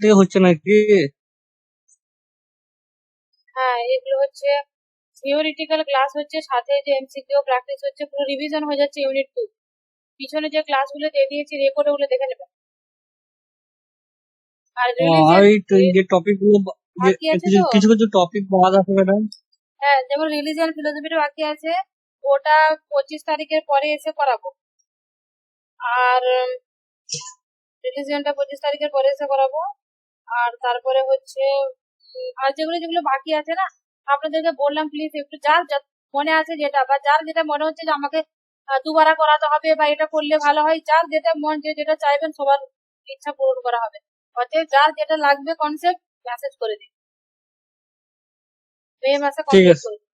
থেকে হচ্ছে নাকি? হ্যাঁ, এগুলো হচ্ছে থিওরিটিক্যাল ক্লাস হচ্ছে, সাথে যে এমসিকিউ প্র্যাকটিস হচ্ছে, পুরো রিভিশন হয়ে যাচ্ছে ইউনিট 2। পিছনে যে ক্লাসগুলো দিয়ে দিয়েছি রেকর্ড, ওগুলো দেখে নেবেন। আর আর রিলিজিয়ান এই যে টপিক গুলো যে বাকি আছে কিছু তো। কিছু কিছু টপিক বাদ আছে ম্যাডাম। হ্যাঁ, যেমন রিলিজিয়ান ফিলোসফিটা বাকি আছে, ওটা 25 তারিখের পরে এসে করাবো। আর রিলিজিয়ানটা 25 তারিখের পরে এসে করাবো। আর তারপরে হচ্ছে আর যেগুলো যেগুলো বাকি আছে না, আপনাদেরকে বললাম প্লিজ একটু যার মনে আছে যেটা, বা যার যেটা মনে হচ্ছে যে আমাকে দুবারা করাতে হবে বা এটা করলে ভালো হয়, যার যেটা মন যে যেটা চাইবেন সবার ইচ্ছা পূরণ করা হবে। অতএব যার যেটা লাগবে কনসেপ্ট মেসেজ করে দিন, মে মাসে ঠিক কমপ্লিট আছে। করে দিন।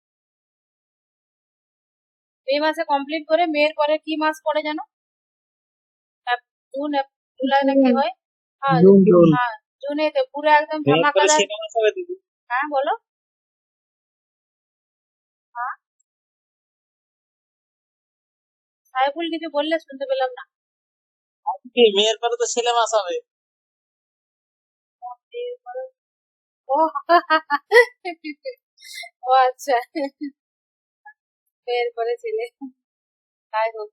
মে মাসে কমপ্লিট করে মেয়ের পরে কি মাস পড়ে জানো? জুন, জুলাই না কি হয়? হ্যাঁ, জুন জুন। হ্যাঁ, জুনেতে পুরো একদম এরপরে ধামাকাদার। সিনেমা হবে দিদি। হ্যাঁ বলো। হ্যাঁ, সাইফুল কিছু বললে শুনতে পেলাম না। কি মেয়ের পরে তো ছেলে মাস হবে। ও ও আচ্ছা, এরপরে ছেলে, তাই হোক।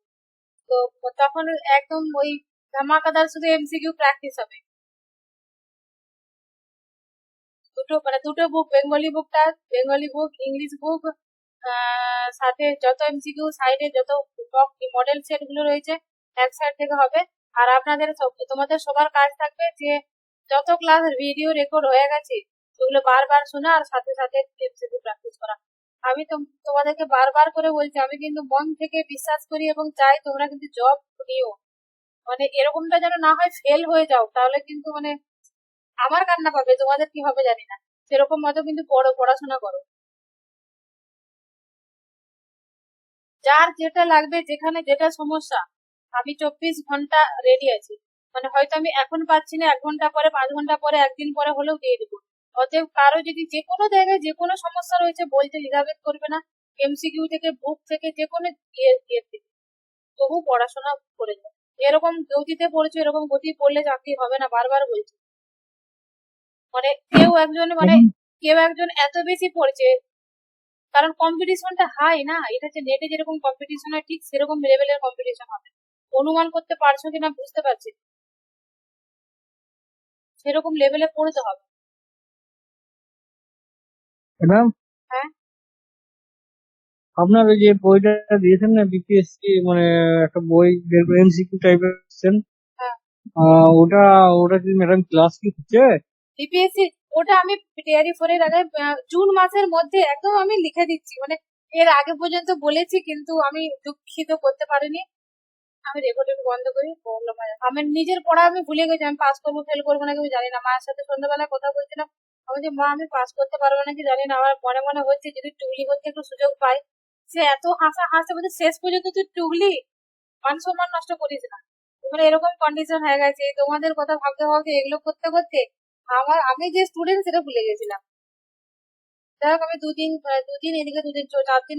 তো তখন একদম ওই ধামাকাদার শুধু এমসিকিউ প্র্যাকটিস হবে। দুটো মানে দুটো বুক, বেঙ্গলি বুকটা, বেঙ্গলি বুক, ইংলিশ বুক, সাথে যত এমসিকিউ সাইডে যত মডেল সেট গুলো রয়েছে এক সাইড থেকে হবে। আর আপনাদের তোমাদের সবার কাজ থাকবে যে যত ক্লাস ভিডিও রেকর্ড হয়ে গেছে সেগুলো বারবার শোনা আর সাথে সাথে এমসিকিউ প্র্যাকটিস করা। আমি তো তোমাদেরকে বারবার করে বলছি, আমি কিন্তু মন থেকে বিশ্বাস করি এবং চাই তোমরা কিন্তু জব নিও। মানে এরকমটা যেন না হয় ফেল হয়ে যাও, তাহলে কিন্তু মানে আমার কান্না পাবে, তোমাদের কি হবে জানি না। সেরকম মতো কিন্তু পড়াশোনা করো। যার যেটা লাগবে, যেখানে যেটা সমস্যা, আমি 24 ঘন্টা রেডি আছি। মানে হয়তো আমি এখন পাচ্ছি না, 1 ঘন্টা পরে, 5 ঘন্টা পরে, একদিন পরে হলেও দিয়ে দেবো। অতএব কারো যদি যে কোনো জায়গায় যে কোনো সমস্যা রয়েছে বলতে দ্বিধাবোধ করবে না। এমসিকিউ থেকে, বুক থেকে, যে কোনো ইয়ে থেকে তবু পড়াশোনা করে যাও। এরকম গতিতে পড়ছো, এরকম গতি পড়লে চাকরি হবে না, বারবার বলছি। মানে কেউ একজন এত বেশি পড়ছে, কারণ কম্পিটিশনটা হাই না, এটা হচ্ছে নেটে যেরকম কম্পিটিশন হয় ঠিক সেরকম লেভেলের কম্পিটিশন হবে। অনুমান করতে পারছো কিনা বুঝতে পারছি না। সেরকম লেভেলে পড়তে হবে। ম্যাডাম, হ্যাঁ, আপনার ওই যে বইটা দিয়েছেন না বিপিএসসি, মানে একটা বই এমসিকিউ টাইপের দিয়েছেন, হ্যাঁ, ওটা ওটা কি ম্যাডাম ক্লাস কি হচ্ছে? বিপিএসসি ওটা আমি তৈরি করে আগে জুন মাসের মধ্যে একদম আমি লিখে দিচ্ছি। মানে এর আগে পর্যন্ত বলেছি কিন্তু আমি দুঃখিত করতে পারিনি। আমি রেকর্ড বন্ধ করি, প্রবলেম হয়। আমার নিজের পড়া আমি ভুলে গেছি, আমি পাস করবো ফেল করবো নাকি আমি জানি না। মায়ের সাথে সন্ধ্যাবেলায় কথা বলছিলাম, আমি যে মা আমি পাস করতে পারবো নাকি জানি না, আমার মনে মনে হচ্ছে যদি টুগলি করতে একটু সুযোগ পাই। সে এত হাসা হাসতে বলছে শেষ পর্যন্ত তুই টুগলি, মান সম্মান নষ্ট করিস না। মানে এরকম কন্ডিশন হয়ে গেছে তোমাদের কথা ভাবতে ভাবতে, এগুলো করতে করতে আমি যে স্টুডেন্ট সেটা ভুলে গেছিলাম। যাই হোক, আমি দুদিন এদিকে, দুদিন 4 দিন,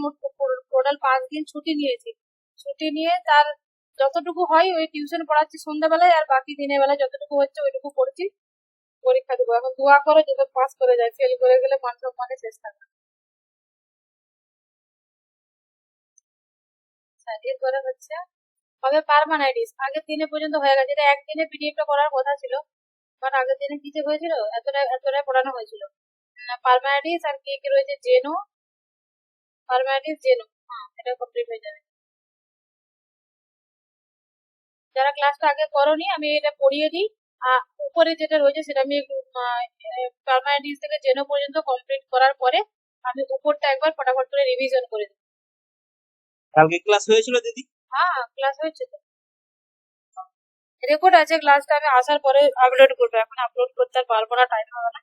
টোটাল 5 দিন ছুটি নিয়েছি। ছুটি নিয়ে তার যতটুকু হয় ওই টিউশন পড়াচ্ছি সন্ধ্যাবেলায়, আর বাকি দিনের বেলায় যতটুকু হচ্ছে ওইটুকু পড়ছি। পরীক্ষা দেবো এখন, দোয়া করো যাতে পাস করে যায়, ফেল করে গেলে মান সম্মানে শেষ থাকবে। আচ্ছা, এরপরে হচ্ছে হবে পারমানাইটিস। আগের দিনে পর্যন্ত হয়ে গেছে, এটা একদিনে পিডিএফটা করার কথা ছিল, বাট আগের দিনে কি যে হয়েছিল, এতটাই পড়ানো হয়েছিল। পারমানাইটিস আর কি কি রয়েছে, জেনো, পারমানাইটিস জেনো, হ্যাঁ এটা কমপ্লিট হয়ে যাবে। যারা ক্লাসটা আগে করোনি আমি এটা পড়িয়ে দিই। উপরে যেটা রয়েছে সেটা আমি পারমানেন্ট থেকে জেনো পর্যন্ত কমপ্লিট করার পরে আমি উপরটা একবার ফটাফট করে রিভিশন করে দিই। কালকে ক্লাস হয়েছিল দিদি? হ্যাঁ, ক্লাস হয়েছে তো, রেকর্ড আছে। ক্লাসটা আমি আসার পরে আপলোড করবো, এখন আপলোড করতে আর পারবো না, টাইম হবে না।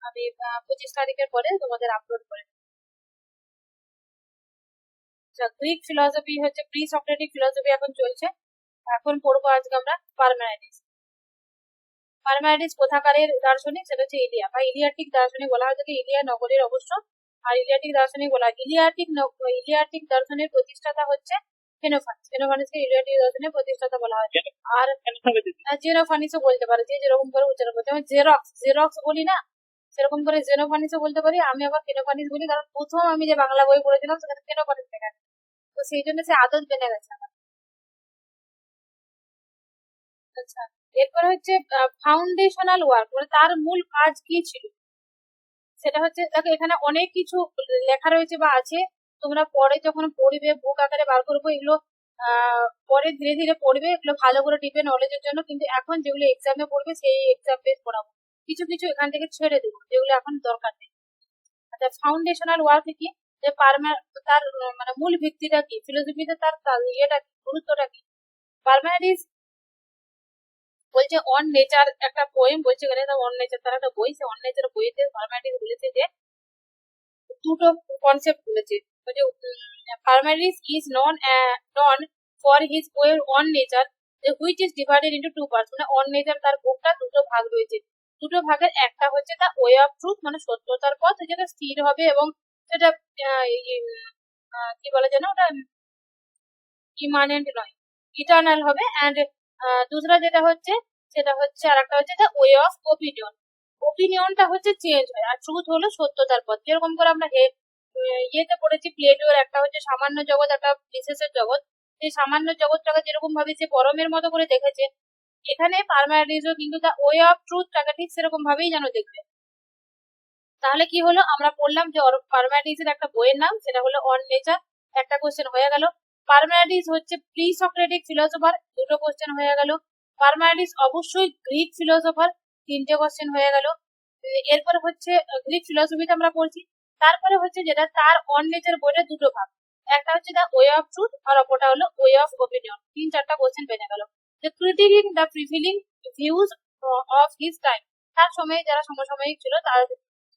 আমি 25 তারিখের পরে তোমাদের আপলোড করে দেবো। আচ্ছা, গ্রিক ফিলসফি হচ্ছে, প্রি সক্রেটিক ফিলসফি এখন চলছে। এখন পড়বো আজকে আমরা পারমানেন্টিস। পারমানেন্টিস কোথাকারের দার্শনিক, সেটা হচ্ছে ইলিয়া বা ইলিয়াটিক দার্শনিক বলা হয় তাকে, ইলিয়া নগরীর অবশ্য। আর ইলিয়াটিক দার্শনিক বলা হয়, ইলিয়াটিক দর্শনের প্রতিষ্ঠাতা হচ্ছে ফেনোফানিসকে ইউরেটীয় দর্শনের প্রতিষ্ঠাতা বলা হয়। আর কেন হবে দিদি? জেনোফানিসও বলতে পারে, যে যেরকম করে উচ্চারণ করতে হয়। জেরক্স বলি না, সেরকম করে জেনোফানিসও বলতে পারি। আমি আবার ফেনোফানিস বলি, কারণ প্রথম আমি যে বাংলা বই পড়েছিলাম সেখানে ফেনোফানিস লেখা আছে। তো সেই জন্য সে আদত বেড়ে গেছে আমার। আচ্ছা, এরপরে হচ্ছে ফাউন্ডেশনাল ওয়ার্ক, মানে তার মূল কাজ কি ছিল, সেটা হচ্ছে দেখো এখানে অনেক কিছু লেখা রয়েছে বা আছে। তোমরা পরে যখন পড়বে, বুক আকারে বার করবো এগুলো, পরে ধীরে ধীরে পড়বে, এগুলো ভালো করে টিপে নলেজের জন্য। কিন্তু এখন যেগুলো এক্সামে পড়বে সেই এক্সাম বেস পড়াবো, কিছু কিছু এখান থেকে ছেড়ে দেবো যেগুলো এখন দরকার নেই। আচ্ছা, ফাউন্ডেশনাল ওয়ার্ক কি, যে তার মানে মূল ভিত্তিটা কি, ফিলোসফিতে তার ইয়েটা কি, গুরুত্বটা কি। পারমানেন্ট বলছে অন নেচার, একটা পোয়েম বলছে এখানে, অন নেচার তার একটা বই, সে অন নেচার বইতে পারমানেন্ট বলেছে যে দুটো কনসেপ্ট বলেছে। Parmenides is known for his poem on nature, which is divided into two parts, মানে অন নেচার তার বুকটা দুটো ভাগ রয়েছে। দুটো ভাগের একটা হচ্ছে দ্য ওয়ে অফ ট্রুথ, মানে সত্যতার পথ, যেটা স্থির হবে এবং সেটা কি বলে যেন, ওটা ইমানেন্ট নয়, ইটার্নাল হবে। অ্যান্ড দুসরা যেটা হচ্ছে, সেটা হচ্ছে আর একটা হচ্ছে দ্য ওয়ে অফ ওপিনিয়ন। ওপিনিয়নটা হচ্ছে চেঞ্জ হয়, আর ট্রুথ হলো সত্যতার পথ। যেরকম করে আমরা ইয়েতে পড়েছি, প্লেটোর একটা হচ্ছে সামান্য জগৎ, একটা বিশেষের জগৎ। সেই সামান্য জগৎটাকে যেরকম ভাবে সে পরমের মতো করে দেখেছে, এখানে পারমানেন্টিজও কিন্তু দ্য ওয়ে অফ ট্রুথটাকে ঠিক সেরকম ভাবেই যেন দেখবে। তাহলে কি হলো, আমরা পড়লাম যে পারমানেন্টিজের একটা বইয়ের নাম, সেটা হলো অন নেচার, একটা কোশ্চেন হয়ে গেল। পারমানেন্টিজ হচ্ছে প্রি সক্রেটিক ফিলোসোফার, দুটো কোশ্চেন হয়ে গেল। পারমানেন্টিজ অবশ্যই গ্রিক ফিলোসোফার, তিনটে কোশ্চেন হয়ে গেল। এরপরে হচ্ছে গ্রিক ফিলোসফিতে আমরা পড়ছি। তারপরে হচ্ছে যেটা তার অন নেচার বইটা দুটো ভাগ, একটা হচ্ছে দ্য ওয়ে অফ ট্রুথ আর অপরটা হলো ওয়ে অফ ওপিনিয়ন। তিন চারটা কোশ্চেন বেড়ে গেল। যে critiquing the prevailing views of his time, তার সময়ে যারা সমসাময়িক ছিল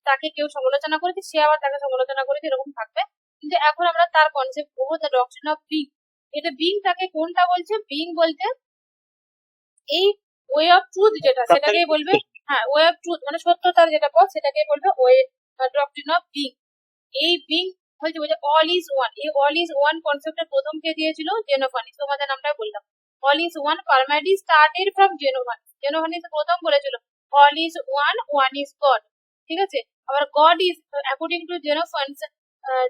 তাকে কেউ সমালোচনা করেছে, সে আবার তাকে সমালোচনা করেছে, এরকম থাকবে। কিন্তু এখন আমরা তার কনসেপ্ট পড়বো, দ্য ডক্ট্রিন অফ বিং। এটা বিংটাকে কোনটা বলছে, বিং বলতে এই ওয়ে অফ ট্রুথ যেটা, সেটাকেই বলবে। হ্যাঁ, ওয়ে অফ ট্রুথ মানে সত্যতার যেটা পথ, সেটাকেই বলবে ওয়ে, ডক্ট্রিন অফ বিং। এই বিং হচ্ছে বলছে অল ইজ ওয়ান। এই অল ইজ ওয়ান কনসেপ্টটা প্রথম কে দিয়েছিল, জেনোফানিস। তোমাদের নামটা বললাম, all is one. Parmenides started from Xenophanes. Xenophanes প্রথম বলেছিল all is one, one is God. ঠিক আছে, আবার God is according to Xenophanes,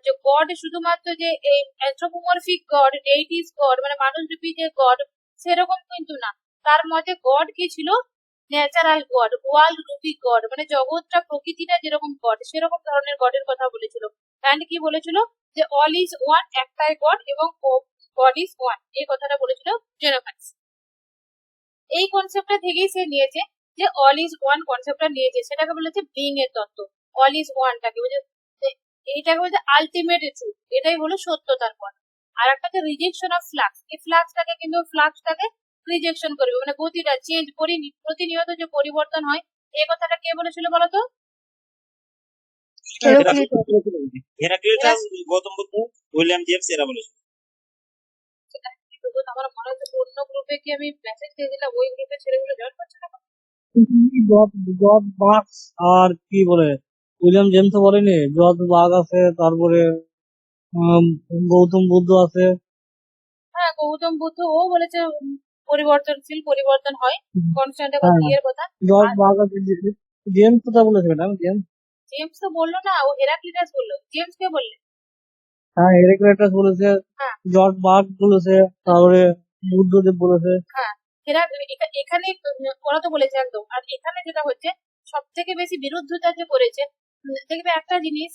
যে গড শুধুমাত্র যে এই অ্যানথ্রোপোমরফিক গড, ডেইটিস গড, মানে মানুষরূপী যে গড, সেরকম কিন্তু না। তার মতে গড কি ছিল, ন্যাচারাল গড, ওয়ার্ল্ড রূপী গড, মানে জগৎটা প্রকৃতিটা যেরকম গড, সেরকম ধরনের গডের কথা বলেছিল। অ্যান্ড কি বলেছিল, যে অল ইজ ওয়ান, একটাই গড, এবং গড ইজ ওয়ান, এই কথাটা বলেছিল জেনোফানিস। এই কনসেপ্টটা থেকেই সে নিয়েছে, যে অল ইজ ওয়ান কনসেপ্টটা নিয়েছে, সেটাকে বলেছে বিং এর তত্ত্ব। অল ইজ ওয়ানটাকে বলছে, এইটাকে বলছে আলটিমেট ট্রুথ, এটাই হলো সত্যতার পথ। আর একটা হচ্ছে রিজেকশন অফ ফ্লাক্স, এই ফ্লাক্সটাকে রিজেকশন করবে, মানে গতিটা চেঞ্জ, প্রতিনিয়ত যে পরিবর্তন হয়। এই কথাটা কে বলেছিল বলতো? Heraclitus, Gautam Buddha, William James এরা বলেছিল। আমার মনে হচ্ছে অন্য গ্রুপে কি আমি মেসেজ দিয়ে দিলাম, ওই গ্রুপে ছেলেগুলো জয়েন করছে না। জর্জ বার্কস আর কি বলে, উইলিয়াম জেমস বলেনি, জর্জ বার্গ আছে, তারপরে উম, গৌতম বুদ্ধ আছে। হ্যাঁ, গৌতম বুদ্ধ ও বলেছে পরিবর্তনশীল, পরিবর্তন হয়, কনস্ট্যান্ট এবং হ্যাঁ, ইয়ের কথা। জর্জ আর বার্গ আছে, জেমস কথা বলেছে ম্যাডাম, জেমস। জেমস তো বললো না, ও হেরাক্লিটাস বললো। জেমস কে বললে? হ্যাঁ, হেরাক্লিটাস বলেছে, হ্যাঁ জর্জ বার্গ বলেছে, তারপরে বুদ্ধদেব বলেছে। হ্যাঁ, এখানে ওরা তো বলেছে একদম। আর এখানে যেটা হচ্ছে, সব থেকে বেশি বিরুদ্ধতা যে করেছে, দেখবে একটা জিনিস,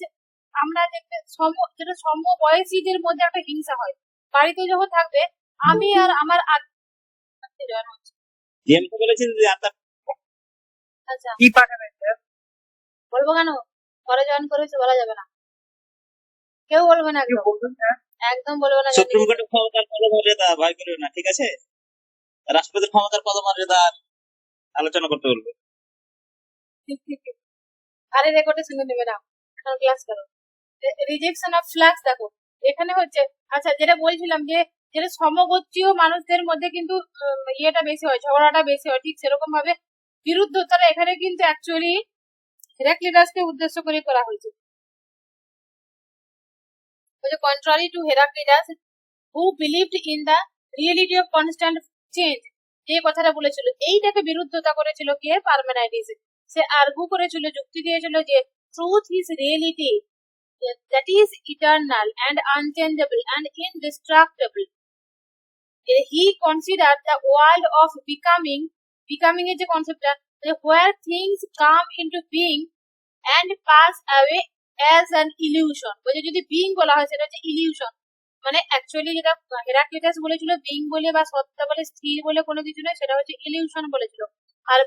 আমরা দেখবে যেটা সমবয়সীদের মধ্যে একটা হিংসা হয়। বাড়িতে যখন থাকবে, আমি আর আমার জয়েন হচ্ছে। জেমস বলেছেন যে আত্মা। আচ্ছা, কি পাঠাবে? বলবো কেন, পরে জয়েন করেছে বলা যাবে না, কেউ বলবে না, একদম একদম বলবো না। সুপ্রিম কোর্টের ক্ষমতার পদমর্যাদা ভয় করবে না, ঠিক আছে? রাষ্ট্রপতির ক্ষমতার পদমর্যাদা আলোচনা করতে বলবে। আরে রেকর্ডে শুনে নেবে না, ক্লাস করো। রিজেকশন অফ ফ্ল্যাক্স দেখো এখানে হচ্ছে। আচ্ছা, যেটা বলছিলাম যে যেটা সমগোত্রীয় মানুষদের মধ্যে কিন্তু ইয়েটা বেশি হয়, ঝগড়াটা বেশি হয়, ঠিক সেরকম ভাবে বিরুদ্ধতারা এখানে কিন্তু অ্যাকচুয়ালি হেরাক্লিটাসকে উদ্দেশ্য করে করা হয়েছে। Contrary to Heraclitus, who believed in the reality of constant change, যে কথাটা বলেছিল এইটাকে বিরুদ্ধতা করেছিল কে? পারমেনাইডিস। সে আর্গু করেছিল, যুক্তি দিয়েছিল যে truth is reality that is eternal and unchangeable and indestructible. He considered the world of becoming এর যে কনসেপ্টটা, where things come into being and pass away as an illusion। বলছে যদি বিং বলা হয় সেটা হচ্ছে ইলিউশন, মানে অ্যাকচুয়ালি যেটা হেরাক্লিটাস বলেছিল বিং বলে বা সত্তা বলে স্থির বলে কোনো কিছু নয়, সেটা হচ্ছে ইলিউশন বলেছিল। আর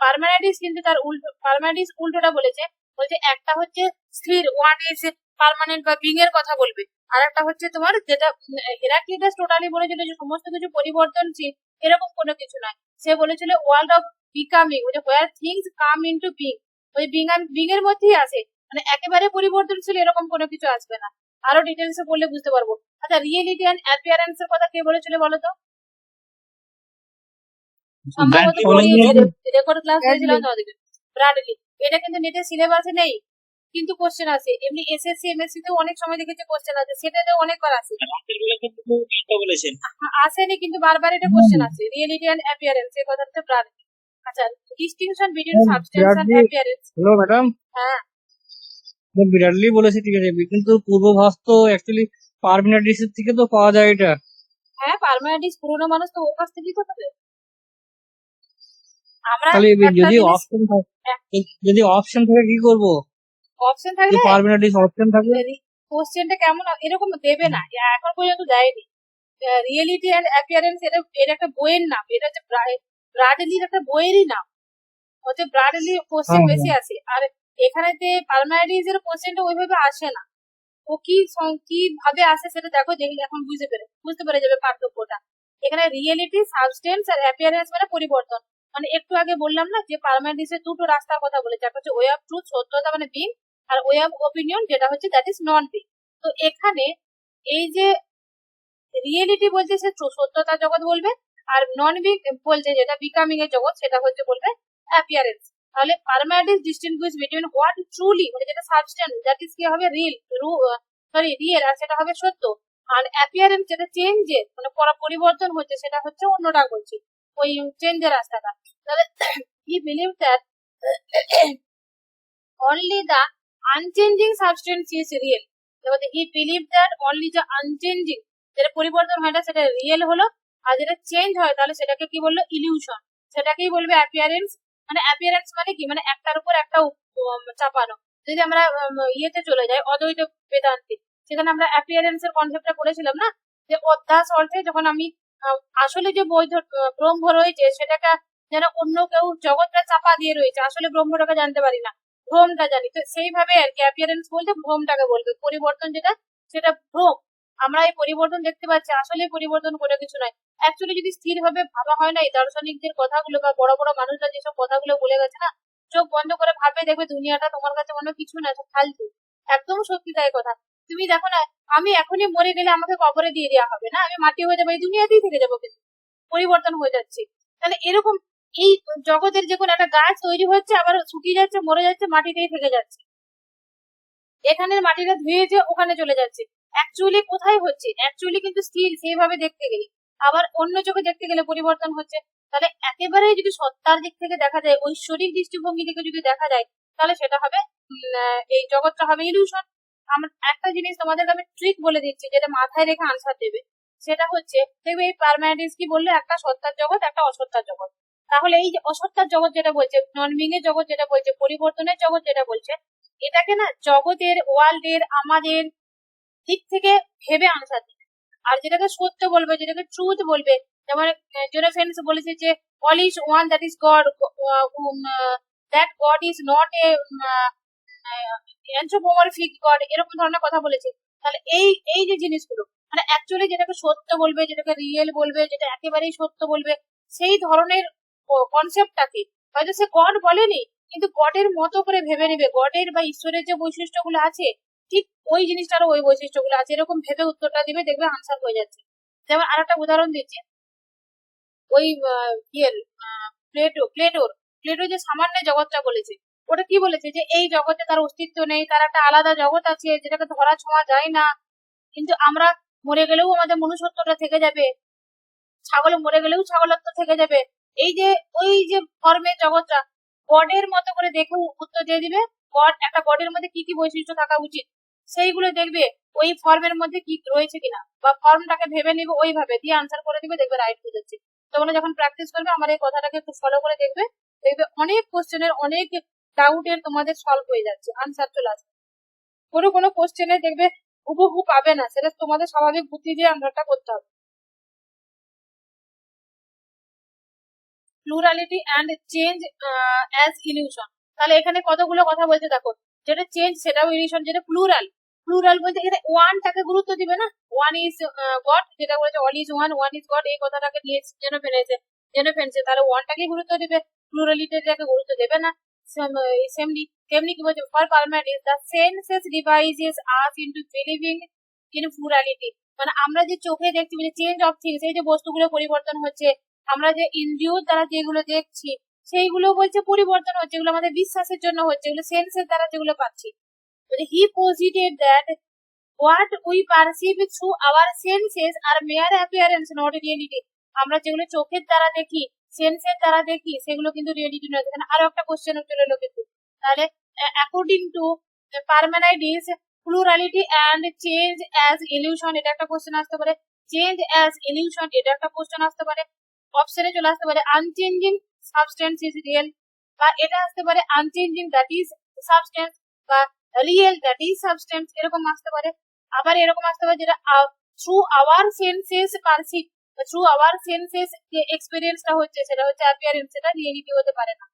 পারমানেন্টিস কিন্তু তার পারমানেন্টিস উল্টোটা বলেছে, বলছে একটা হচ্ছে স্থির, ওয়ান ইজ পার্মানেন্ট বা বিং এর কথা বলবে, আর একটা হচ্ছে তোমার যেটা হেরাক্লিটাস টোটালি বলেছিল যে সমস্ত কিছু পরিবর্তনশীল, এরকম কোনো কিছু নয়। সে বলেছিল ওয়ার্ল্ড অফ বিকামিং, ওই হোয়ার থিংস কাম ইনটু বিং, ওই বিং এর মধ্যেই আছে, মানে একেবারে পরিবর্তনশীল এরকম কোনো কিছু আসবে না। আরো ডিটেলসে বললে বুঝতে পারবো। আচ্ছা, রিয়েলিটি এন্ড অ্যাপিয়ারেন্স এর কথা কে বলেছিল বলো তো? সম্ভবত রেকর্ড ক্লাস দিয়েছিলাম তোমাদেরকে, ব্রাডলি। এটা কিন্তু নেটের সিলেবাসে নেই, কিন্তু কোশ্চেন আছে। এমনি এসএসসি এমএসসি তেও অনেক সময় দেখেছি কোশ্চেন আছে, সেটাতেও অনেকবার আছে। বলেছেন আসেনি কিন্তু বারবার এটা কোশ্চেন আছে, রিয়েলিটি এন্ড অ্যাপিয়ারেন্স এই কথাটা ব্রাডলি। আচ্ছা, distinction between substance and appearance. Hello madam, হ্যাঁ বিরাটলি বলেছে ঠিক আছে, কিন্তু পূর্বভাস তো অ্যাকচুয়ালি পারমিনাডিস থেকে তো পাওয়া যায় এটা। হ্যাঁ, পারমানেন্টিস পুরোনো মানুষ তো ওর কাছ থেকেই তো পাবে। আমরা তাহলে একটা যদি জিনিস অপশন থাকে, যদি অপশন থাকে কি করব? অপশন যদি থাকলে পারমিনাডিস অপশন থাকে কোশ্চেনটা কেমন এরকম দেবে না, এখন পর্যন্ত দেয়নি। রিয়েলিটি এন্ড অ্যাপিয়ারেন্স এটা এর একটা বইয়ের নাম, এটা হচ্ছে ব্রাডলির একটা বইয়েরই নাম, হচ্ছে ব্রাডলি কোশ্চেন হ্যাঁ, বেশি আসে। আর এখানেতে পারমানেন্টিস এর কোশ্চেনটা ওইভাবে আসে না, ও কি ভাবে আসে সেটা দেখো, দেখলে এখন বুঝতে পেরে যাবে পার্থক্যটা। এখানে রিয়েলিটি, সাবস্টেন্স আর অ্যাপিয়ারেন্স মানে পরিবর্তন। মানে একটু আগে বললাম না যে পারমানেন্টিস এর দুটো রাস্তার কথা বলেছে, একটা হচ্ছে ওয়ে অফ ট্রুথ সত্যতা মানে বিং, আর ওয়ে অফ ওপিনিয়ন যেটা হচ্ছে দ্যাট ইজ নন বিং। তো এখানে এই যে রিয়েলিটি বলছে সে সত্যতার জগৎ বলবে, আর নন বিং বলছে যেটা বিকামিং এর জগৎ সেটা হচ্ছে বলবে অ্যাপিয়ারেন্স। তাহলে পারমানেন্টিস ডিস্টিংগুইশ বিটুইন হোয়াট ট্রুলি মানে যেটা সাবস্টেন্স দ্যাট ইজ কি হবে রিয়েল, রিয়েল, আর সেটা হবে সত্য। আর অ্যাপিয়ারেন্স যেটা চেঞ্জের মানে পরিবর্তন হচ্ছে সেটা হচ্ছে অন্যটা বলছি, ওই চেঞ্জের রাস্তাটা। তাহলে হি believe that only the unchanging substance is real। এবার হি বিলিভ দ্যাট অনলি দ্য আনচেঞ্জিং, যেটা পরিবর্তন হয় না সেটা রিয়েল হলো, আর যেটা চেঞ্জ হয় তাহলে সেটাকে কি বললো? ইলিউশন। সেটাকেই বলবে অ্যাপিয়ারেন্স। মানে অ্যাপিয়ারেন্স মানে কি? মানে একটার উপর একটা চাপানো। যদি আমরা ইয়েতে চলে যাই অদ্বৈত বেদান্তে, সেখানে আমরা অ্যাপিয়ারেন্স এর কনসেপ্টটা পড়েছিলাম না, যে অধ্যাস অর্থে যখন আমি আসলে যে বৈধ ব্রহ্ম রয়েছে সেটাকে যেন অন্য কেউ জগৎটা চাপা দিয়ে রয়েছে, আসলে ব্রহ্মটাকে জানতে পারি না, ভ্রমটা জানি। তো সেইভাবে আর কি অ্যাপিয়ারেন্স বলতে ভ্রমটাকে বলবে, পরিবর্তন যেটা সেটা ভ্রম। আমরা এই পরিবর্তন দেখতে পাচ্ছি, আসলে পরিবর্তন কোনো কিছু নয়। অ্যাকচুয়ালি যদি স্থির ভাবে ভাবা হয় না এই দার্শনিকদের কথাগুলো বা বড় বড় মানুষরা যেসব কথাগুলো বলে গেছে না, চোখ বন্ধ করে ভাবে দেখবে দুনিয়াটা তোমার কাছে অন্য কিছু না, সব ফালতু। একদম সত্যি তাই কথা। তুমি দেখো না, আমি এখনই মরে গেলে আমাকে কবরে দিয়ে দেওয়া হবে না, আমি মাটি হয়ে যাবো, এই দুনিয়াতেই থেকে যাবো, কিন্তু পরিবর্তন হয়ে যাচ্ছে। তাহলে এরকম এই জগতের যে কোনো একটা গাছ তৈরি হচ্ছে, আবার শুকিয়ে যাচ্ছে, মরে যাচ্ছে, মাটিতেই থেকে যাচ্ছে। এখানের মাটিটা ধুয়ে যে ওখানে চলে যাচ্ছে, অ্যাকচুয়ালি কোথায় হচ্ছে? অ্যাকচুয়ালি কিন্তু স্থির সেইভাবে দেখতে গেলে, আবার অন্য চোখে দেখতে গেলে পরিবর্তন হচ্ছে। তাহলে একেবারেই যদি সত্তার দিক থেকে দেখা যায়, ঐশ্বরিক দৃষ্টিভঙ্গি থেকে যদি দেখা যায়, তাহলে সেটা হবে এই জগৎটা হবে ইলিউশন। আমরা একটা জিনিস তোমাদেরকে আমি ট্রিক বলে দিচ্ছি, যেটা মাথায় রেখে আনসার দেবে। সেটা হচ্ছে দেখবে এই পারমানেন্টিস কি বললে, একটা সত্তার জগৎ একটা অসত্তার জগৎ। তাহলে এই যে অসত্তার জগৎ যেটা বলছে, নন বিং এর জগৎ যেটা বলছে, পরিবর্তনের জগৎ যেটা বলছে, এটাকে না জগতের, ওয়ার্ল্ডের, আমাদের দিক থেকে ভেবে আনসার দেবে। আর যেটাকে সত্য বলবে, যেটাকে ট্রুথ বলবে, যেমন জোনাফেন্স বলেছে যে all is one that is God, that God is not a anthropomorphic God, এরকম ধরনের কথা বলেছে। তাহলে এই যে জিনিসগুলো মানে অ্যাকচুয়ালি যেটাকে সত্য বলবে, যেটাকে রিয়েল বলবে, যেটা একেবারেই সত্য বলবে, সেই ধরনের কনসেপ্টটাকে হয়তো সে গড বলেনি, কিন্তু গডের মতো করে ভেবে নেবে, গডের বা ঈশ্বরের যে বৈশিষ্ট্যগুলো আছে ঠিক ওই জিনিসটারও ওই বৈশিষ্ট্যগুলো আছে, এরকম ভেবে উত্তরটা দিবে, দেখবে আনসার হয়ে যাচ্ছে। যেমন আর একটা উদাহরণ দিচ্ছি, ওই প্লেটো যে সামান্য জগৎটা বলেছে, ওটা কি বলেছে? যে এই জগতে তার অস্তিত্ব নেই, তার একটা আলাদা জগৎ আছে যেটাকে ধরা ছোঁয়া যায় না, কিন্তু আমরা মরে গেলেও আমাদের মনুষ্যত্বটা থেকে যাবে, ছাগল মরে গেলেও ছাগলত্ব থেকে যাবে। এই যে ওই যে ফর্মের জগৎটা গডের মতো করে দেখে উত্তর দিয়ে দিবে। গড, একটা গডের মধ্যে কি কি বৈশিষ্ট্য থাকা উচিত সেইগুলো দেখবে ওই ফর্মের মধ্যে কি রয়েছে কিনা, বা ফর্মটাকে ভেবে নিবে ওইভাবে দিয়ে আনসার করে দিবে, দেখবে রাইট হয়ে যাচ্ছে। তোমরা যখন প্র্যাকটিস করবে আমার এই কথাটাকে একটু ফলো করে দেখবে, দেখবে অনেক কোশ্চেনের অনেক ডাউটের তোমাদের সলভ হয়ে যাচ্ছে, আনসার চলে আসবে। কোনো কোশ্চেনে দেখবে হুবহু পাবে না, সেটা তোমাদের স্বাভাবিক বুদ্ধি দিয়ে আনসারটা করতে হবে। Plurality and change as illusion, তাহলে এখানে কতগুলো কথা বলছে দেখো। যেটা চেঞ্জ সেটাও ইলিউশন, যেটা প্লুরাল, প্লুরাল বলতে এখানে ওয়ানটাকে গুরুত্ব দিবে না। ওয়ান ইজ গড, যেটা বলেছে all is one, one is god, এই কথাটাকে নিয়ে জেনে ফেলছে, তাহলে ওয়ানটাকে গুরুত্ব দিবে, প্লুরালিটিটাকে গুরুত্ব দেবে না। তেমনি কি বলছে, for Parmenides the senses devices us into believing in plurality, মানে আমরা যে চোখে দেখছি, মানে চেঞ্জ অফ থিংস, এই যে বস্তুগুলো পরিবর্তন হচ্ছে, আমরা যে ইন্দ্রিয়র দ্বারা যেগুলো দেখছি সেইগুলো বলছে পরিবর্তন হচ্ছে, এগুলো আমাদের বিশ্বাসের জন্য হচ্ছে, এগুলো সেন্সের দ্বারা যেগুলো পাচ্ছি। He posited that what we perceive through our senses are mere appearance not reality, আমরা যেগুলো চোখের দ্বারা দেখি, সেন্সের দ্বারা দেখি, সেগুলো কিন্তু রিয়েলিটি নয়। এখানে আরো একটা কোশ্চেন চলে এলো কিন্তু, তাহলে according to Parmenides plurality and change as illusion, এটা একটা কোশ্চেন আসতে পারে। চেঞ্জ অ্যাজ ইলিউশন, এটা একটা কোশ্চেন আসতে পারে। অপশনে চলে আসতে পারে আনচেঞ্জিং সাবস্টেন্স ইজ রিয়েল, বা এটা আসতে পারে আনচেঞ্জিং দ্যাট ইজ সাবস্টেন্স, বা রিয়েল দ্যাট ইজ সাবস্টেন্স, এরকম আসতে পারে। আবার এরকম আসতে পারে যেটা through our senses perceive, through our senses যে এক্সপেরিয়েন্সটা হচ্ছে সেটা হচ্ছে অ্যাপিয়ারেন্স, সেটা রিয়েলিটি হতে পারে না।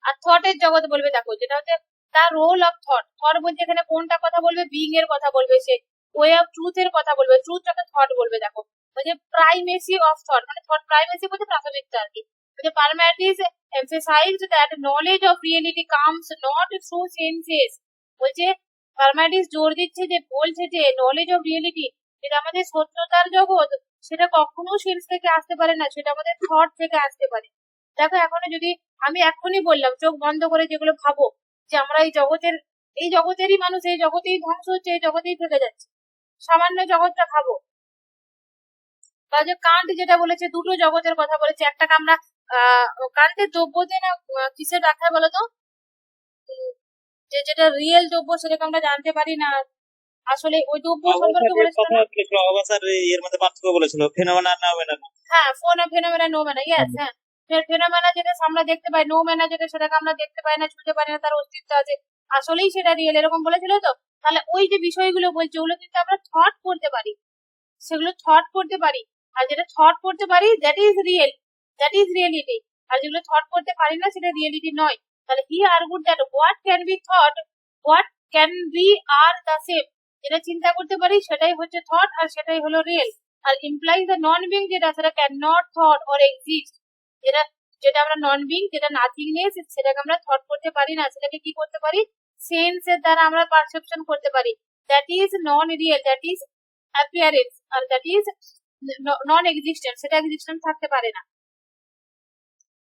আর থটের জগৎ বলবে দেখো, যেটা হচ্ছে the role of thought, thought বলতে এখানে কোনটা কথা বলবে, বিং এর কথা বলবে, সে ওয়ে অফ ট্রুথ এর কথা বলবে, ট্রুথটাকে থট বলবে। দেখো বলছে প্রাইমেসি অফ থট, মানে থট প্রাইমেসি বলতে প্রাথমিকতা আর কি। বলছে permanent emphasized that knowledge of reality comes not through senses, বলছে পারমানেন্ট জোর দিচ্ছে যে, বলছে যে নলেজ অফ রিয়েলিটি, যেটা আমাদের সত্যতার জগৎ, সেটা কখনো সেন্স থেকে আসতে পারে না, সেটা আমাদের থট থেকে আসতে পারে। দেখো এখনো যদি আমি এখনই বললাম চোখ বন্ধ করে, যেগুলো ভাবো যে আমরা এই জগতেরই মানুষ, এই জগতেই ধ্বংস হচ্ছে, এই জগতেই থেকে যাচ্ছে, সামান্য জগৎটা ভাবো। বা যে কান্ট যেটা বলেছে, দুটো জগতের কথা বলেছে, একটাকে আমরা কান্টের দ্রব্যতে না কিসের ব্যাখ্যা বলতো, যে যেটা রিয়েল দ্রব্য সেটাকে আমরা জানতে পারি না, আসলে ওই দ্রব্য সম্পর্কে বলেছিল না? অবস্থার এর মধ্যে পার্থক্য বলেছিল, ফেনোমেনা না ফেনোমেনা। হ্যাঁ, ফেনোমেনা নোমেনা, ইয়েস, হ্যাঁ। ফেনোমেনা যেটা আমরা দেখতে পাই, নোমেনা যেটা সেটাকে আমরা দেখতে পাই না, ছুঁতে পারি না, তার অস্তিত্ব আছে, আসলেই সেটা রিয়েল, এরকম বলেছিল তো। তাহলে ওই যে বিষয়গুলো বলছে ওগুলো কিন্তু আমরা থট করতে পারি, সেগুলো থট করতে পারি, আর যেটা থট করতে পারি that is real, that is reality, আর যেগুলো থট করতে পারি না সেটা রিয়েলিটি নয়। তাহলে he argued that what can be thought, what can be are the same, যেটা চিন্তা করতে পারি সেটাই হচ্ছে থট, আর সেটাই হলো রিয়েল। আর ইমপ্লাইজ দ্য নন বিং, যেটা সেটা can not thought or exist, যেটা যেটা আমরা নন বিং, যেটা নাথিংনেস, সেটাকে আমরা থট করতে পারি না, সেটাকে কি করতে পারি, সেন্সের দ্বারা আমরা পারসেপশন করতে পারি। That is non real, that is appearance, আর দ্যাট ইজ নন এক্সিস্টেন্ট, সেটা এক্সিস্টেন্ট থাকতে পারে না।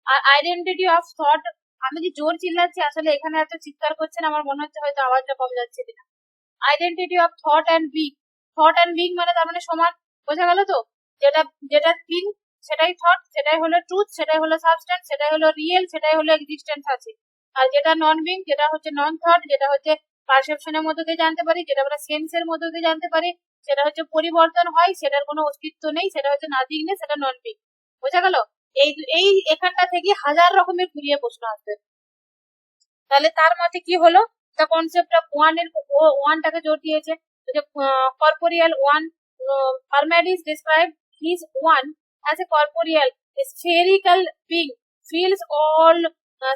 আর আইডেন্টিটি অফ থট, আমি যে জোর চিল্লাচ্ছি, আসলে এখানে এত চিৎকার করছেন, আমার মনে হচ্ছে হয়তো আওয়াজটা কম যাচ্ছে কিনা। Identity of thought and being, thought and being মানে তার মানে সমান, বোঝা গেল তো? যেটা যেটা বিং সেটাই থট, সেটাই হলো ট্রুথ, সেটাই হলো সাবস্টেন্স, সেটাই হলো রিয়েল, সেটাই হলো এক্সিস্টেন্স আছে। আর যেটা নন বিং, যেটা হচ্ছে নন থট, যেটা হচ্ছে পারসেপশনের মধ্যে দিয়ে জানতে পারি, যেটা আমরা সেন্সের মধ্যে দিয়ে জানতে পারি, সেটা হচ্ছে পরিবর্তন হয়, সেটার কোনো অস্তিত্ব নেই, সেটা হচ্ছে নাথিংনেস, সেটা নন বিং। বোঝা গেল? এই এই এখানটা থেকে হাজার রকমের ঘুরিয়ে প্রশ্ন আসবে। তাহলে তার মতে কি হলো, দ্য কনসেপ্ট অফ ওয়ানটাকে জোর দিয়েছে, যে corporeal one, Parmenides describe his one as a corporeal spherical being fills all